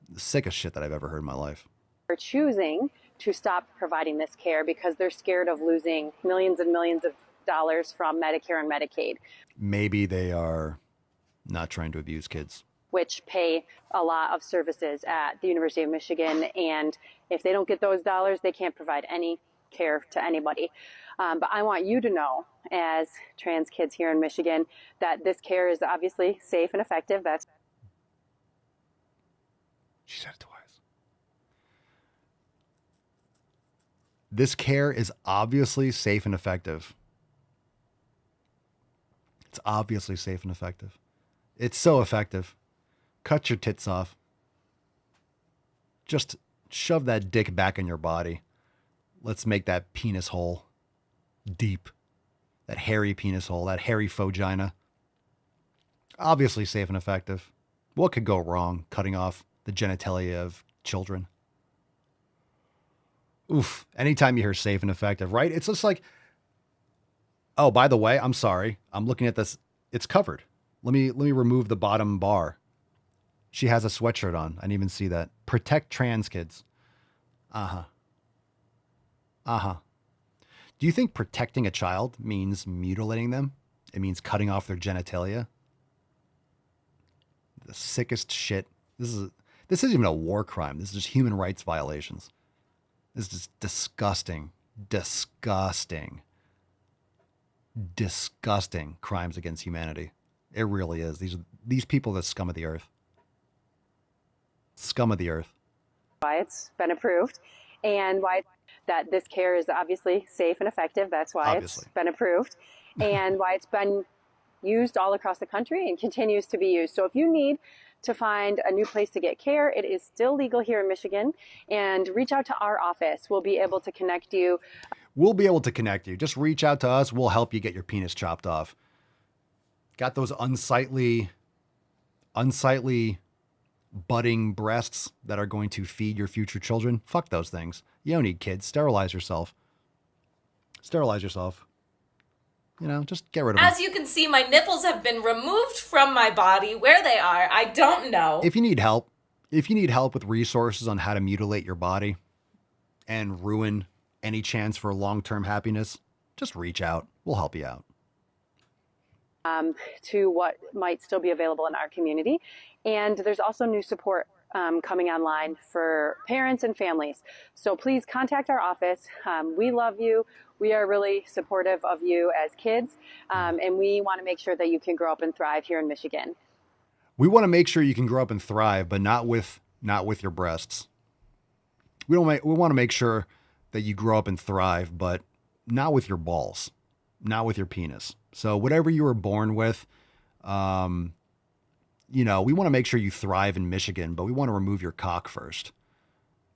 The sickest shit that I've ever heard in my life. Are choosing to stop providing this care because they're scared of losing millions and millions of dollars from Medicare and Medicaid. Maybe they are not trying to abuse kids, which pay a lot of services at the University of Michigan. And if they don't get those dollars, they can't provide any care to anybody. But I want you to know, as trans kids here in Michigan, that this care is obviously safe and effective. She said it twice. This care is obviously safe and effective. It's obviously safe and effective. It's so effective. Cut your tits off. Just shove that dick back in your body. Let's make that penis hole deep. That hairy penis hole, that hairy vagina. Obviously safe and effective. What could go wrong cutting off the genitalia of children? Oof. Anytime you hear safe and effective, right? It's just like, oh, by the way, I'm sorry. I'm looking at this. It's covered. Let me remove the bottom bar. She has a sweatshirt on. I didn't even see that. Protect trans kids. Uh-huh. Uh-huh. Do you think protecting a child means mutilating them? It means cutting off their genitalia? The sickest shit. This isn't even a war crime. This is just human rights violations. This is just disgusting. Disgusting. Disgusting crimes against humanity. It really is. These people are the scum of the earth. Scum of the earth. Why it's been approved and why that this care is obviously safe and effective. That's why Obviously. It's been approved and why it's been used all across the country and continues to be used. So if you need to find a new place to get care, it is still legal here in Michigan, and reach out to our office. We'll be able to connect you. We'll be able to connect you. Just reach out to us. We'll help you get your penis chopped off. Got those unsightly budding breasts that are going to feed your future children? Fuck those things. You don't need kids. Sterilize yourself. Sterilize yourself. You know, just get rid of them. As you can see, my nipples have been removed from my body. Where they are, I don't know. If you need help with resources on how to mutilate your body and ruin any chance for long-term happiness, just reach out. We'll help you out. To what might still be available in our community. And there's also new support coming online for parents and families. So please contact our office. We love you. We are really supportive of you as kids. And we want to make sure that you can grow up and thrive here in Michigan. We want to make sure you can grow up and thrive, but not with your breasts. We want to make sure that you grow up and thrive, but not with your balls, not with your penis. So whatever you were born with, we want to make sure you thrive in Michigan, but we want to remove your cock first.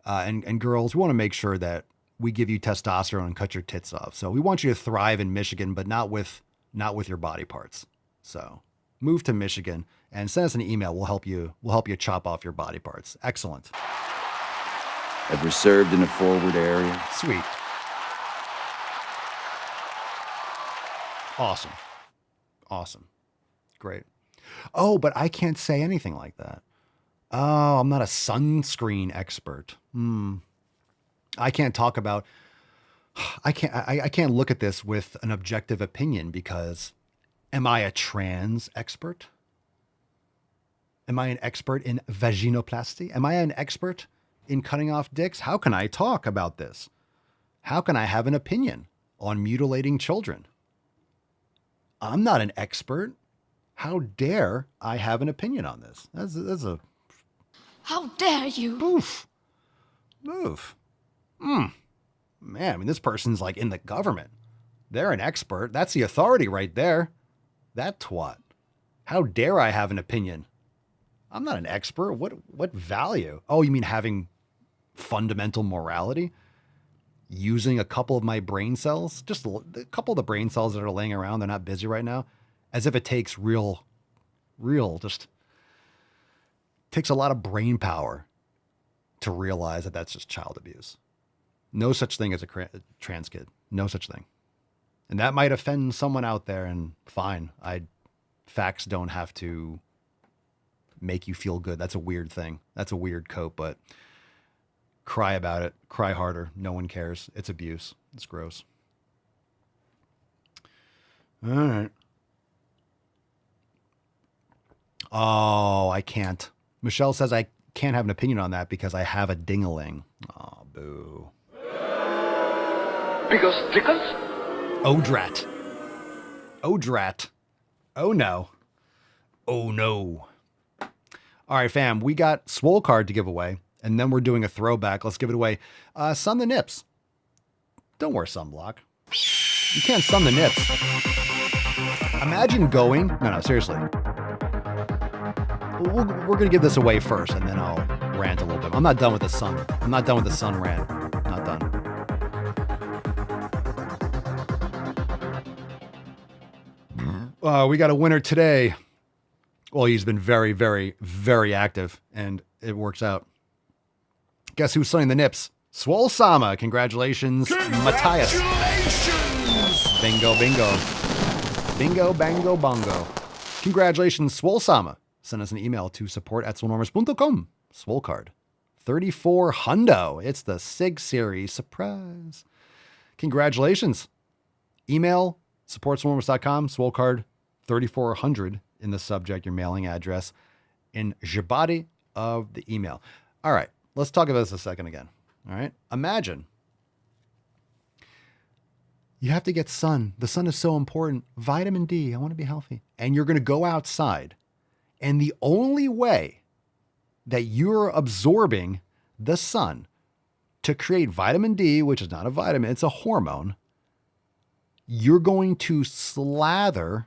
And girls, we want to make sure that we give you testosterone and cut your tits off. So we want you to thrive in Michigan, but not with your body parts. So move to Michigan and send us an email. We'll help you chop off your body parts. Excellent. Ever served in a forward area? Sweet. Awesome. Great. Oh, but I can't say anything like that. Oh, I'm not a sunscreen expert. I can't talk about, I can't look at this with an objective opinion because am I a trans expert? Am I an expert in vaginoplasty? Am I an expert in cutting off dicks? How can I talk about this? How can I have an opinion on mutilating children? I'm not an expert. How dare I have an opinion on this? That's a... How dare you? Move. Man, I mean, this person's like in the government. They're an expert. That's the authority right there. That twat. How dare I have an opinion? I'm not an expert. What value? Oh, you mean having fundamental morality? Using a couple of my brain cells, just a couple of the brain cells that are laying around, they're not busy right now, as if it takes just takes a lot of brain power to realize that that's just child abuse. No such thing as a trans kid. No such thing. And that might offend someone out there, and fine. Facts don't have to make you feel good. That's a weird thing. That's a weird cope, but cry about it. Cry harder. No one cares. It's abuse. It's gross. All right. Oh, I can't. Michelle says I can't have an opinion on that because I have a ding-a-ling. Oh, boo. Because Dickens? Oh, drat. Oh, drat. Oh, no. Oh, no. All right, fam. We got Swole card to give away, and then we're doing a throwback. Let's give it away. Sun the nips. Don't wear sunblock. You can't sun the nips. Imagine going... No, seriously. We're going to give this away first, and then I'll rant a little bit. I'm not done with the sun. I'm not done with the sun rant. Not done. We got a winner today. Well, he's been very, very, very active, and it works out. Guess who's sunning the nips? Swole Sama. Congratulations, Matthias. Bingo, bingo. Bingo, bango, bongo. Congratulations, Swole Sama. Send us an email to support@swolenormous.com. Swole card. 34 hundo. It's the SIG series. Surprise. Congratulations. Email support@swolenormous.com. Swole card 3400 in the subject, your mailing address, in the body of the email. All right. Let's talk about this a second again. All right. Imagine you have to get sun. The sun is so important. Vitamin D. I want to be healthy. And you're going to go outside. And the only way that you're absorbing the sun to create vitamin D, which is not a vitamin, it's a hormone, you're going to slather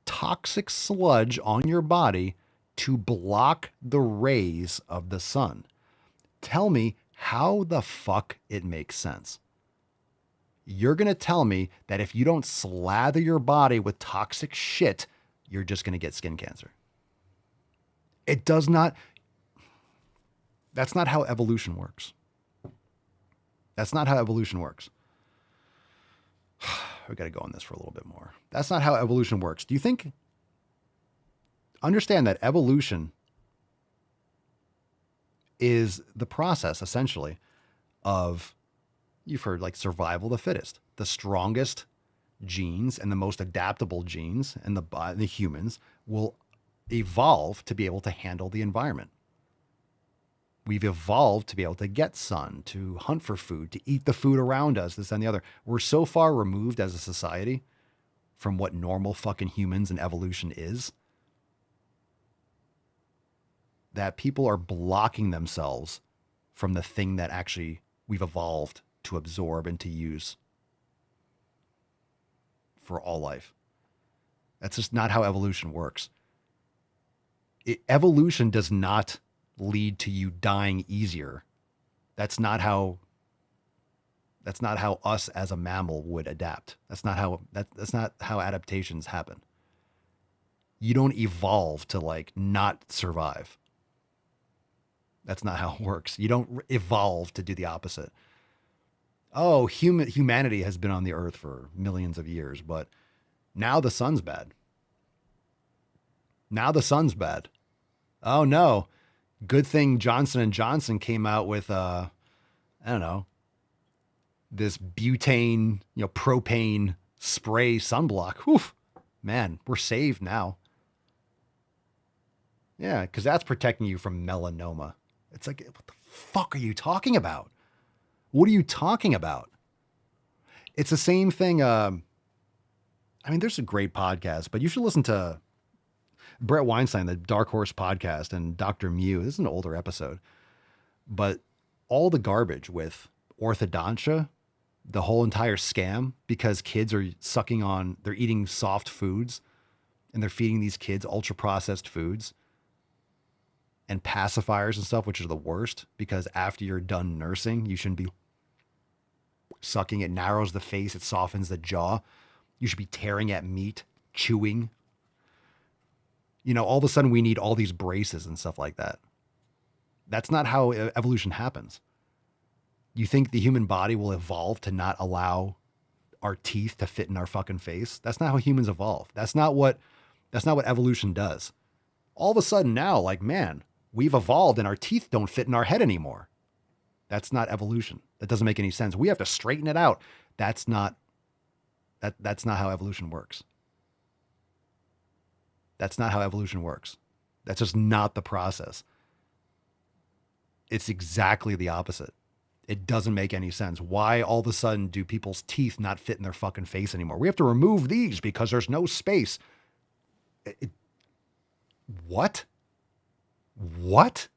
toxic sludge on your body to block the rays of the sun. Tell me how the fuck it makes sense. You're going to tell me that if you don't slather your body with toxic shit, you're just going to get skin cancer. It does not. That's not how evolution works. That's not how evolution works. We got to go on this for a little bit more. That's not how evolution works. Do you think? Understand that evolution is the process, essentially, of, you've heard, like, survival of the fittest. The strongest genes and the most adaptable genes and the humans will evolve to be able to handle the environment. We've evolved to be able to get sun, to hunt for food, to eat the food around us, this and the other. We're so far removed as a society from what normal fucking humans and evolution is that people are blocking themselves from the thing that actually we've evolved to absorb and to use for all life. That's just not how evolution works. Evolution does not lead to you dying easier. That's not how us as a mammal would adapt. That's not how adaptations happen. You don't evolve to, like, not survive. That's not how it works. You don't evolve to do the opposite. Oh, humanity has been on the earth for millions of years, but now the sun's bad. Now the sun's bad. Oh no. Good thing Johnson & Johnson came out with, I don't know, this butane, propane spray sunblock. Whew, man, we're saved now. Yeah, because that's protecting you from melanoma. It's like, what the fuck are you talking about? What are you talking about? It's the same thing. There's a great podcast, but you should listen to Brett Weinstein, the Dark Horse podcast, and Dr. Mew. This is an older episode, but all the garbage with orthodontia, the whole entire scam, because kids are they're eating soft foods and they're feeding these kids ultra processed foods and pacifiers and stuff, which are the worst, because after you're done nursing, you shouldn't be sucking. It narrows the face. It softens the jaw. You should be tearing at meat, chewing. All of a sudden we need all these braces and stuff like that. That's not how evolution happens. You think the human body will evolve to not allow our teeth to fit in our fucking face? That's not how humans evolve. That's not what evolution does. All of a sudden now, like, man, we've evolved and our teeth don't fit in our head anymore. That's not evolution. That doesn't make any sense. We have to straighten it out. That's not how evolution works. That's not how evolution works. That's just not the process. It's exactly the opposite. It doesn't make any sense. Why all of a sudden do people's teeth not fit in their fucking face anymore? We have to remove these because there's no space. What? What?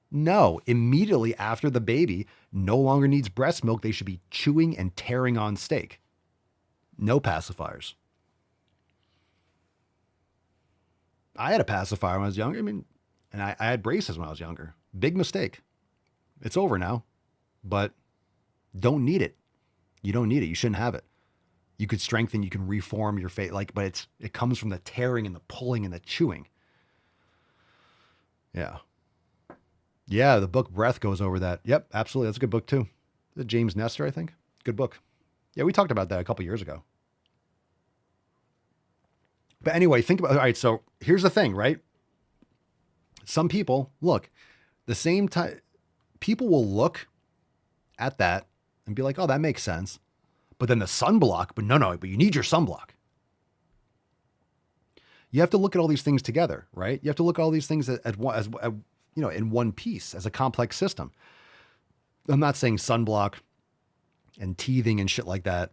No. Immediately after the baby no longer needs breast milk, they should be chewing and tearing on steak. No pacifiers. I had a pacifier when I was younger. I mean, and I had braces when I was younger. Big mistake. It's over now, but don't need it. You don't need it. You shouldn't have it. You could strengthen, you can reform your face, but it comes from the tearing and the pulling and the chewing. Yeah. Yeah, the book Breath goes over that. Yep, absolutely. That's a good book too. James Nestor, I think. Good book. Yeah, we talked about that a couple years ago. But anyway, think about, all right, so here's the thing, right? Some people, look, the same time, people will look at that and be like, oh, that makes sense. But then the sunblock, but you need your sunblock. You have to look at all these things together, right? You have to look at all these things as in one piece, as a complex system. I'm not saying sunblock and teething and shit like that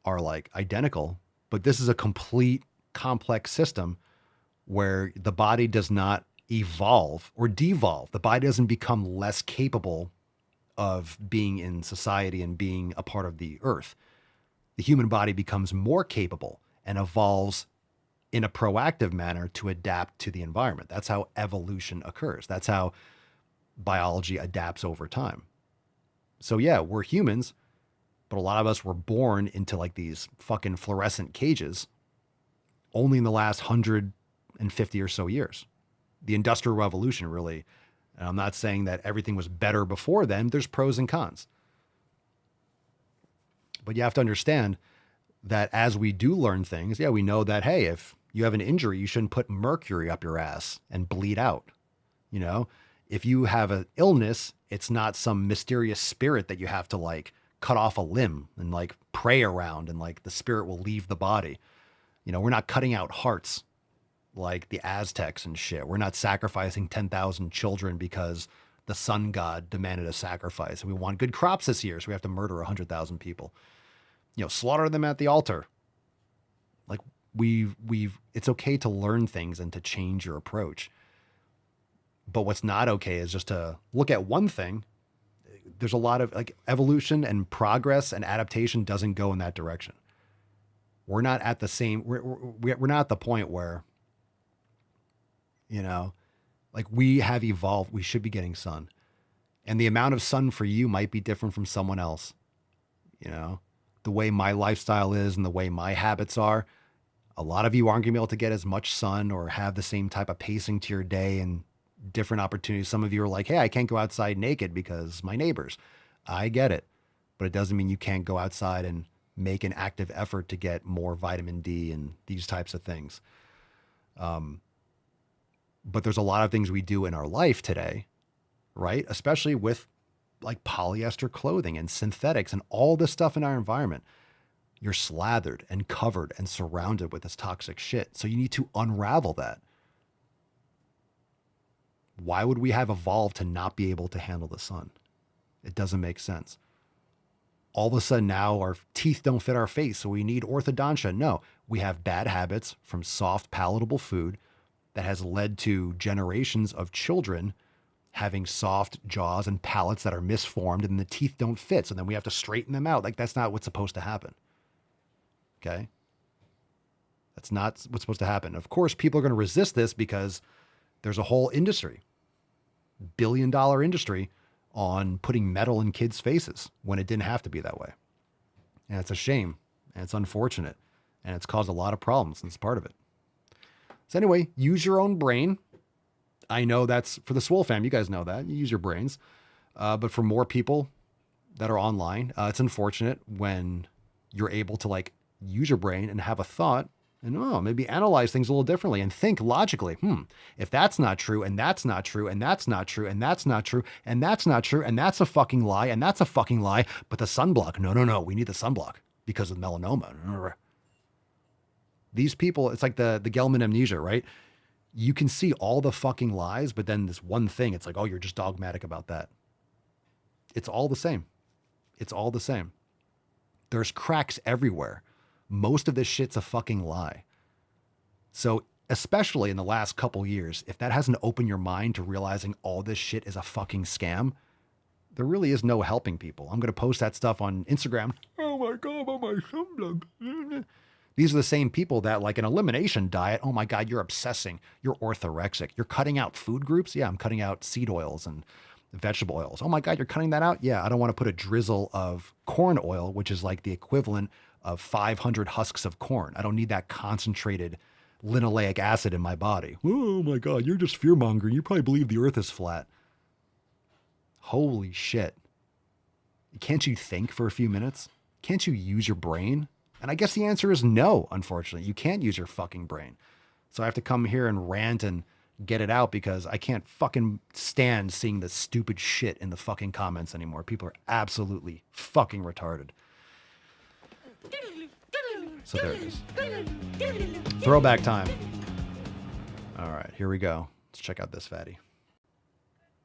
are like identical, but this is a complete complex system where the body does not evolve or devolve. The body doesn't become less capable of being in society and being a part of the earth. The human body becomes more capable and evolves in a proactive manner to adapt to the environment. That's how evolution occurs. That's how biology adapts over time. So yeah, we're humans, but a lot of us were born into like these fucking fluorescent cages only in the last 150 or so years. The Industrial Revolution really, and I'm not saying that everything was better before then. There's pros and cons. But you have to understand that as we do learn things, yeah, we know that, hey, if you have an injury, you shouldn't put mercury up your ass and bleed out. You know, if you have an illness, it's not some mysterious spirit that you have to like cut off a limb and like pray around and like the spirit will leave the body. You know, we're not cutting out hearts like the Aztecs and shit. We're not sacrificing 10,000 children because the sun god demanded a sacrifice. And we want good crops this year, so we have to murder 100,000 people. You know, slaughter them at the altar. Like it's okay to learn things and to change your approach. But what's not okay is just to look at one thing. There's a lot of like evolution and progress and adaptation doesn't go in that direction. We're not at the same, we're not at the point where, you know, like we have evolved, we should be getting sun. And the amount of sun for you might be different from someone else. You know, the way my lifestyle is and the way my habits are, a lot of you aren't going to be able to get as much sun or have the same type of pacing to your day and different opportunities. Some of you are like, hey, I can't go outside naked because my neighbors. I get it. But it doesn't mean you can't go outside and make an active effort to get more vitamin D and these types of things. But there's a lot of things we do in our life today, right? Especially with like polyester clothing and synthetics and all this stuff in our environment. You're slathered and covered and surrounded with this toxic shit. So you need to unravel that. Why would we have evolved to not be able to handle the sun? It doesn't make sense. All of a sudden now our teeth don't fit our face, so we need orthodontia. No, we have bad habits from soft, palatable food that has led to generations of children having soft jaws and palates that are misformed and the teeth don't fit. So then we have to straighten them out. Like that's not what's supposed to happen. Okay. That's not what's supposed to happen. Of course, people are going to resist this because there's a whole industry, billion-dollar industry on putting metal in kids' faces when it didn't have to be that way. And it's a shame and it's unfortunate and it's caused a lot of problems and it's part of it. So anyway, use your own brain. I know that's for the Swole fam. You guys know that. You use your brains. But for more people, that are online. It's unfortunate when you're able to like use your brain and have a thought and maybe analyze things a little differently and think logically. If that's not true, and that's not true, and that's not true, and that's not true, and that's not true, and that's a fucking lie, and that's a fucking lie, but the sunblock, no, we need the sunblock because of melanoma. These people, it's like the Gelman amnesia, right? You can see all the fucking lies, but then this one thing, it's like, oh, you're just dogmatic about that. It's all the same. It's all the same. There's cracks everywhere. Most of this shit's a fucking lie. So especially in the last couple years, if that hasn't opened your mind to realizing all this shit is a fucking scam, there really is no helping people. I'm going to post that stuff on Instagram. Oh my God, my sunblock. These are the same people that like an elimination diet. Oh my God, you're obsessing. You're orthorexic. You're cutting out food groups. Yeah, I'm cutting out seed oils and vegetable oils. Oh my God, you're cutting that out? Yeah, I don't want to put a drizzle of corn oil, which is like the equivalent of 500 husks of corn. I don't need that concentrated linoleic acid in my body. Oh my God, you're just fear-mongering. You probably believe the earth is flat. Holy shit. Can't you think for a few minutes? Can't you use your brain? And I guess the answer is no, unfortunately. You can't use your fucking brain. So I have to come here and rant and get it out because I can't fucking stand seeing the stupid shit in the fucking comments anymore. People are absolutely fucking retarded. So there it is. Throwback time. All right, here we go. Let's check out this fatty.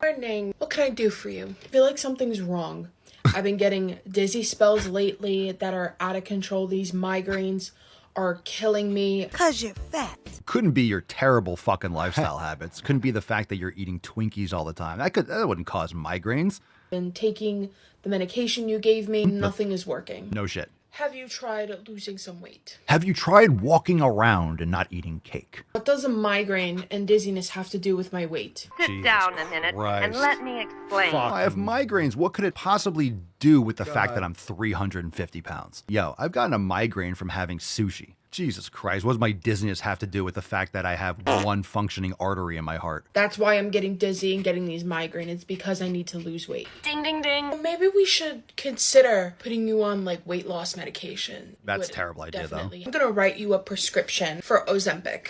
Morning. What can I do for you? I feel like something's wrong. I've been getting dizzy spells lately that are out of control. These migraines are killing me. 'Cause you're fat. Couldn't be your terrible fucking lifestyle habits. Couldn't be the fact that you're eating Twinkies all the time. That wouldn't cause migraines. Been taking the medication you gave me. Nothing is working. No shit. Have you tried losing some weight? Have you tried walking around and not eating cake? What does a migraine and dizziness have to do with my weight? Sit down a minute and let me explain. I have migraines. What could it possibly do with the fact that I'm 350 pounds? Yo, I've gotten a migraine from having sushi. Jesus Christ, what does my dizziness have to do with the fact that I have one functioning artery in my heart? That's why I'm getting dizzy and getting these migraines. It's because I need to lose weight. Ding, ding, ding. Maybe we should consider putting you on like weight loss medication. That's a terrible idea, Definitely. I'm gonna write you a prescription for Ozempic.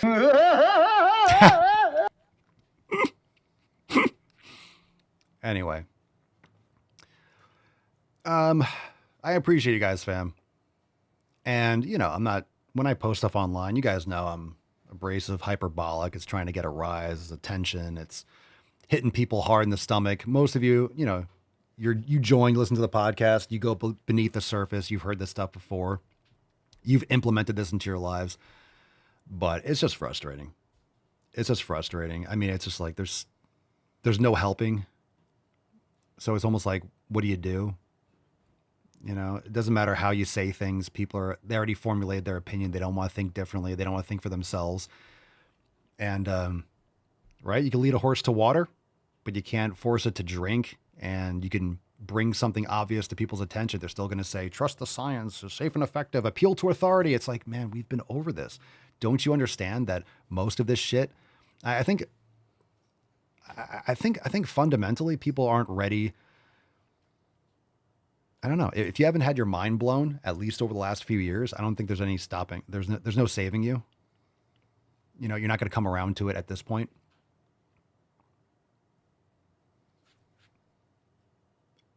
Anyway. I appreciate you guys, fam. And, when I post stuff online, you guys know I'm abrasive, hyperbolic. It's trying to get a rise, attention. It's hitting people hard in the stomach. Most of you, you join, listen to the podcast. You go beneath the surface. You've heard this stuff before. You've implemented this into your lives. But it's just frustrating. It's just frustrating. I mean, it's just like there's no helping. So it's almost like, what do you do? It doesn't matter how you say things. They already formulated their opinion. They don't want to think differently. They don't want to think for themselves. And, right. You can lead a horse to water, but you can't force it to drink. And you can bring something obvious to people's attention. They're still going to say, trust the science, it's safe and effective, appeal to authority. It's like, man, we've been over this. Don't you understand that most of this shit, I think fundamentally people aren't ready. I don't know. If you haven't had your mind blown, at least over the last few years, I don't think there's any stopping. There's no saving you. You're not going to come around to it at this point.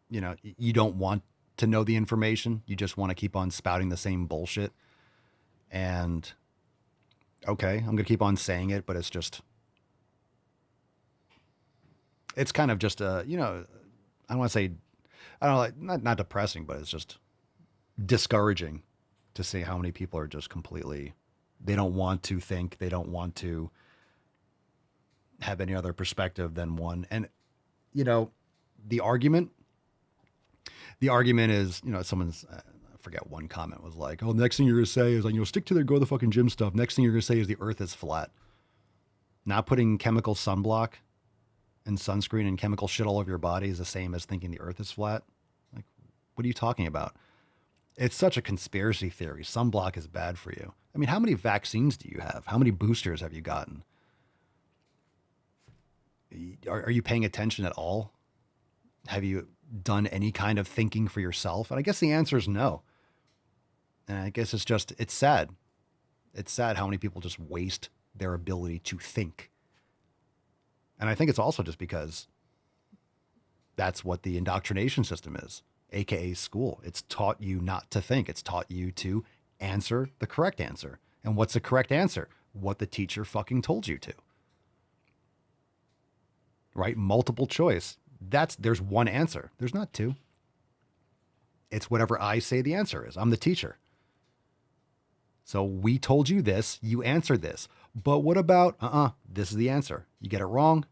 You don't want to know the information. You just want to keep on spouting the same bullshit. And okay, I'm going to keep on saying it, but it's kind of just I don't want to say, I don't know, not depressing, but it's just discouraging to see how many people are just completely, they don't want to think, they don't want to have any other perspective than one. And, the argument is, someone's, I forget, one comment was like, oh, the next thing you're going to say is like, stick to go to the fucking gym stuff. Next thing you're going to say is the earth is flat. Not putting chemical sunblock and sunscreen and chemical shit all over your body is the same as thinking the earth is flat. Like, what are you talking about? It's such a conspiracy theory. Sunblock is bad for you. I mean, how many vaccines do you have? How many boosters have you gotten? Are you paying attention at all? Have you done any kind of thinking for yourself? And I guess the answer is no. And I guess it's sad. It's sad how many people just waste their ability to think. And I think it's also just because that's what the indoctrination system is, aka school. It's taught you not to think. It's taught you to answer the correct answer. And what's the correct answer? What the teacher fucking told you to. Right? Multiple choice. There's one answer. There's not two. It's whatever I say the answer is. I'm the teacher. So we told you this, you answered this. But what about, this is the answer. You get it wrong,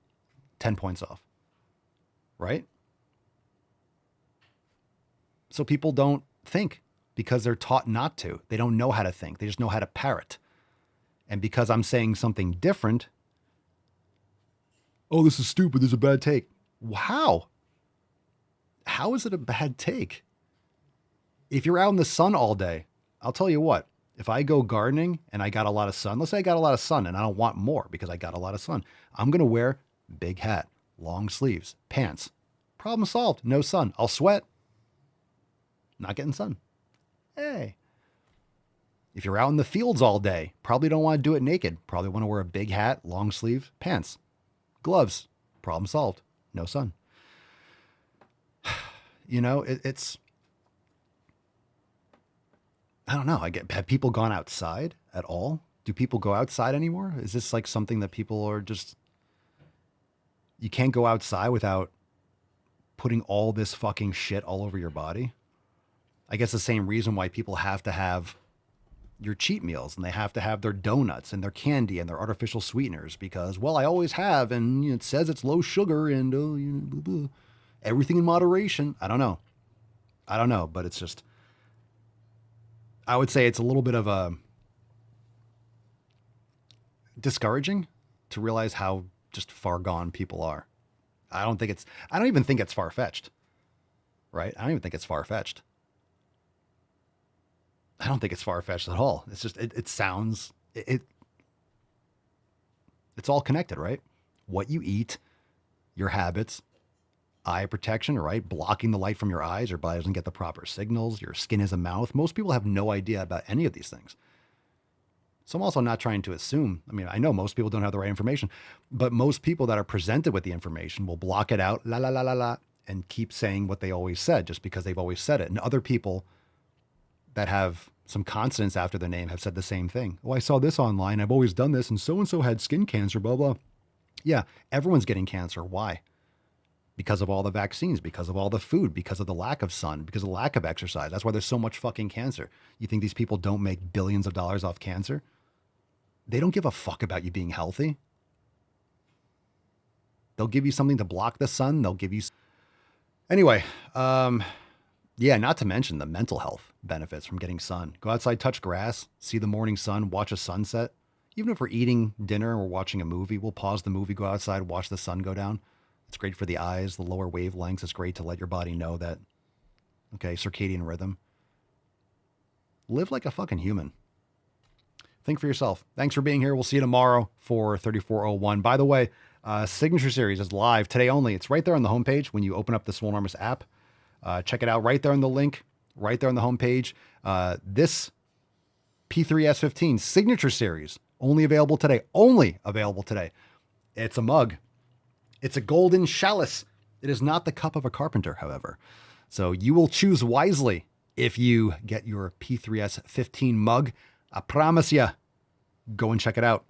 10 points off. Right? So people don't think because they're taught not to. They don't know how to think. They just know how to parrot. And because I'm saying something different, oh, this is stupid. This is a bad take. How? How is it a bad take? If you're out in the sun all day, I'll tell you what, if I go gardening and I got a lot of sun, let's say I got a lot of sun and I don't want more because I got a lot of sun, I'm going to wear big hat, long sleeves, pants. Problem solved. No sun. I'll sweat. Not getting sun. Hey. If you're out in the fields all day, probably don't want to do it naked. Probably want to wear a big hat, long sleeve, pants, gloves. Problem solved. No sun. You know, it's, I don't know. Have people gone outside at all? Do people go outside anymore? Is this like something that people are just, you can't go outside without putting all this fucking shit all over your body? I guess the same reason why people have to have your cheat meals and they have to have their donuts and their candy and their artificial sweeteners because, well, I always have, and it says it's low sugar and blah, blah. Everything in moderation. I don't know, but it's just, I would say it's a little bit of a discouraging to realize how just far gone people are. I don't even think it's far-fetched, right? I don't even think it's far-fetched. I don't think it's far-fetched at all. It's just, it sounds, it's all connected, right? What you eat, your habits, eye protection, right? Blocking the light from your eyes, your body doesn't get the proper signals, your skin is a mouth. Most people have no idea about any of these things. So I'm also not trying to assume, I mean, I know most people don't have the right information, but most people that are presented with the information will block it out, la, la, la, la, la, and keep saying what they always said just because they've always said it. And other people that have some consonants after their name have said the same thing. Oh, I saw this online. I've always done this. And so had skin cancer, blah, blah. Yeah, everyone's getting cancer. Why? Because of all the vaccines, because of all the food, because of the lack of sun, because of the lack of exercise. That's why there's so much fucking cancer. You think these people don't make billions of dollars off cancer? They don't give a fuck about you being healthy. They'll give you something to block the sun. They'll give you... Anyway, yeah, not to mention the mental health benefits from getting sun. Go outside, touch grass, see the morning sun, watch a sunset. Even if we're eating dinner or watching a movie, we'll pause the movie, go outside, watch the sun go down. It's great for the eyes, the lower wavelengths. It's great to let your body know that, okay, circadian rhythm. Live like a fucking human. Think for yourself. Thanks for being here. We'll see you tomorrow for 3401. By the way, Signature Series is live today only. It's right there on the homepage when you open up the Swole Enormous app. Check it out right there on the link, right there on the homepage. This P3S15 Signature Series, only available today. Only available today. It's a mug. It's a golden chalice. It is not the cup of a carpenter, however. So you will choose wisely if you get your P3S15 mug. I promise you. Go and check it out.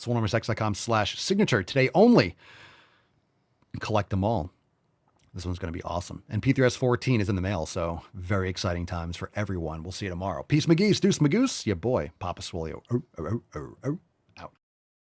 SwoleNumberSex.com/signature. Today only. Collect them all. This one's going to be awesome. And P3S14 is in the mail, so very exciting times for everyone. We'll see you tomorrow. Peace, McGee's, Deuce, Magoose, your boy, Papa Swole. Out.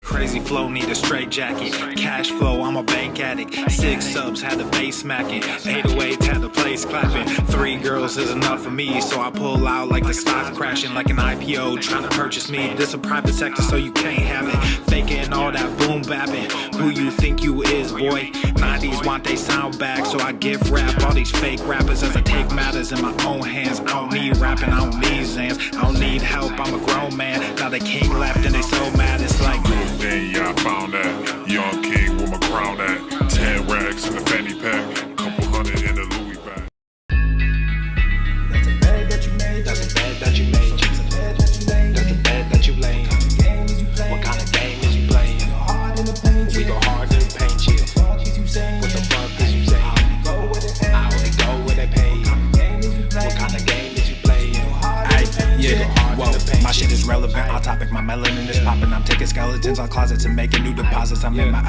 Crazy flow, need a straight jacket. Cash flow, I'm a bank addict. 6 subs, had the bass smacking. 808, had the place clapping. 3 girls is enough for me, so I pull out like the stock crashing. Like an IPO, trying to purchase me. This a private sector, so you can't have it. Faking all that boom bapping. Who you think you is, boy? 90s want they sound back, so I give rap all these fake rappers as I take matters in my own hands. I don't need rapping, I don't need Zans. I don't need help, I'm a grown man. Now they king left and they so mad, it's like... Then yeah, I found that young king with my crown at 10 racks in the fanny pack, couple hundred Yeah, whoa, my shit is relevant. On topic, my melanin is popping. I'm taking skeletons on closets and making new deposits. I'm in my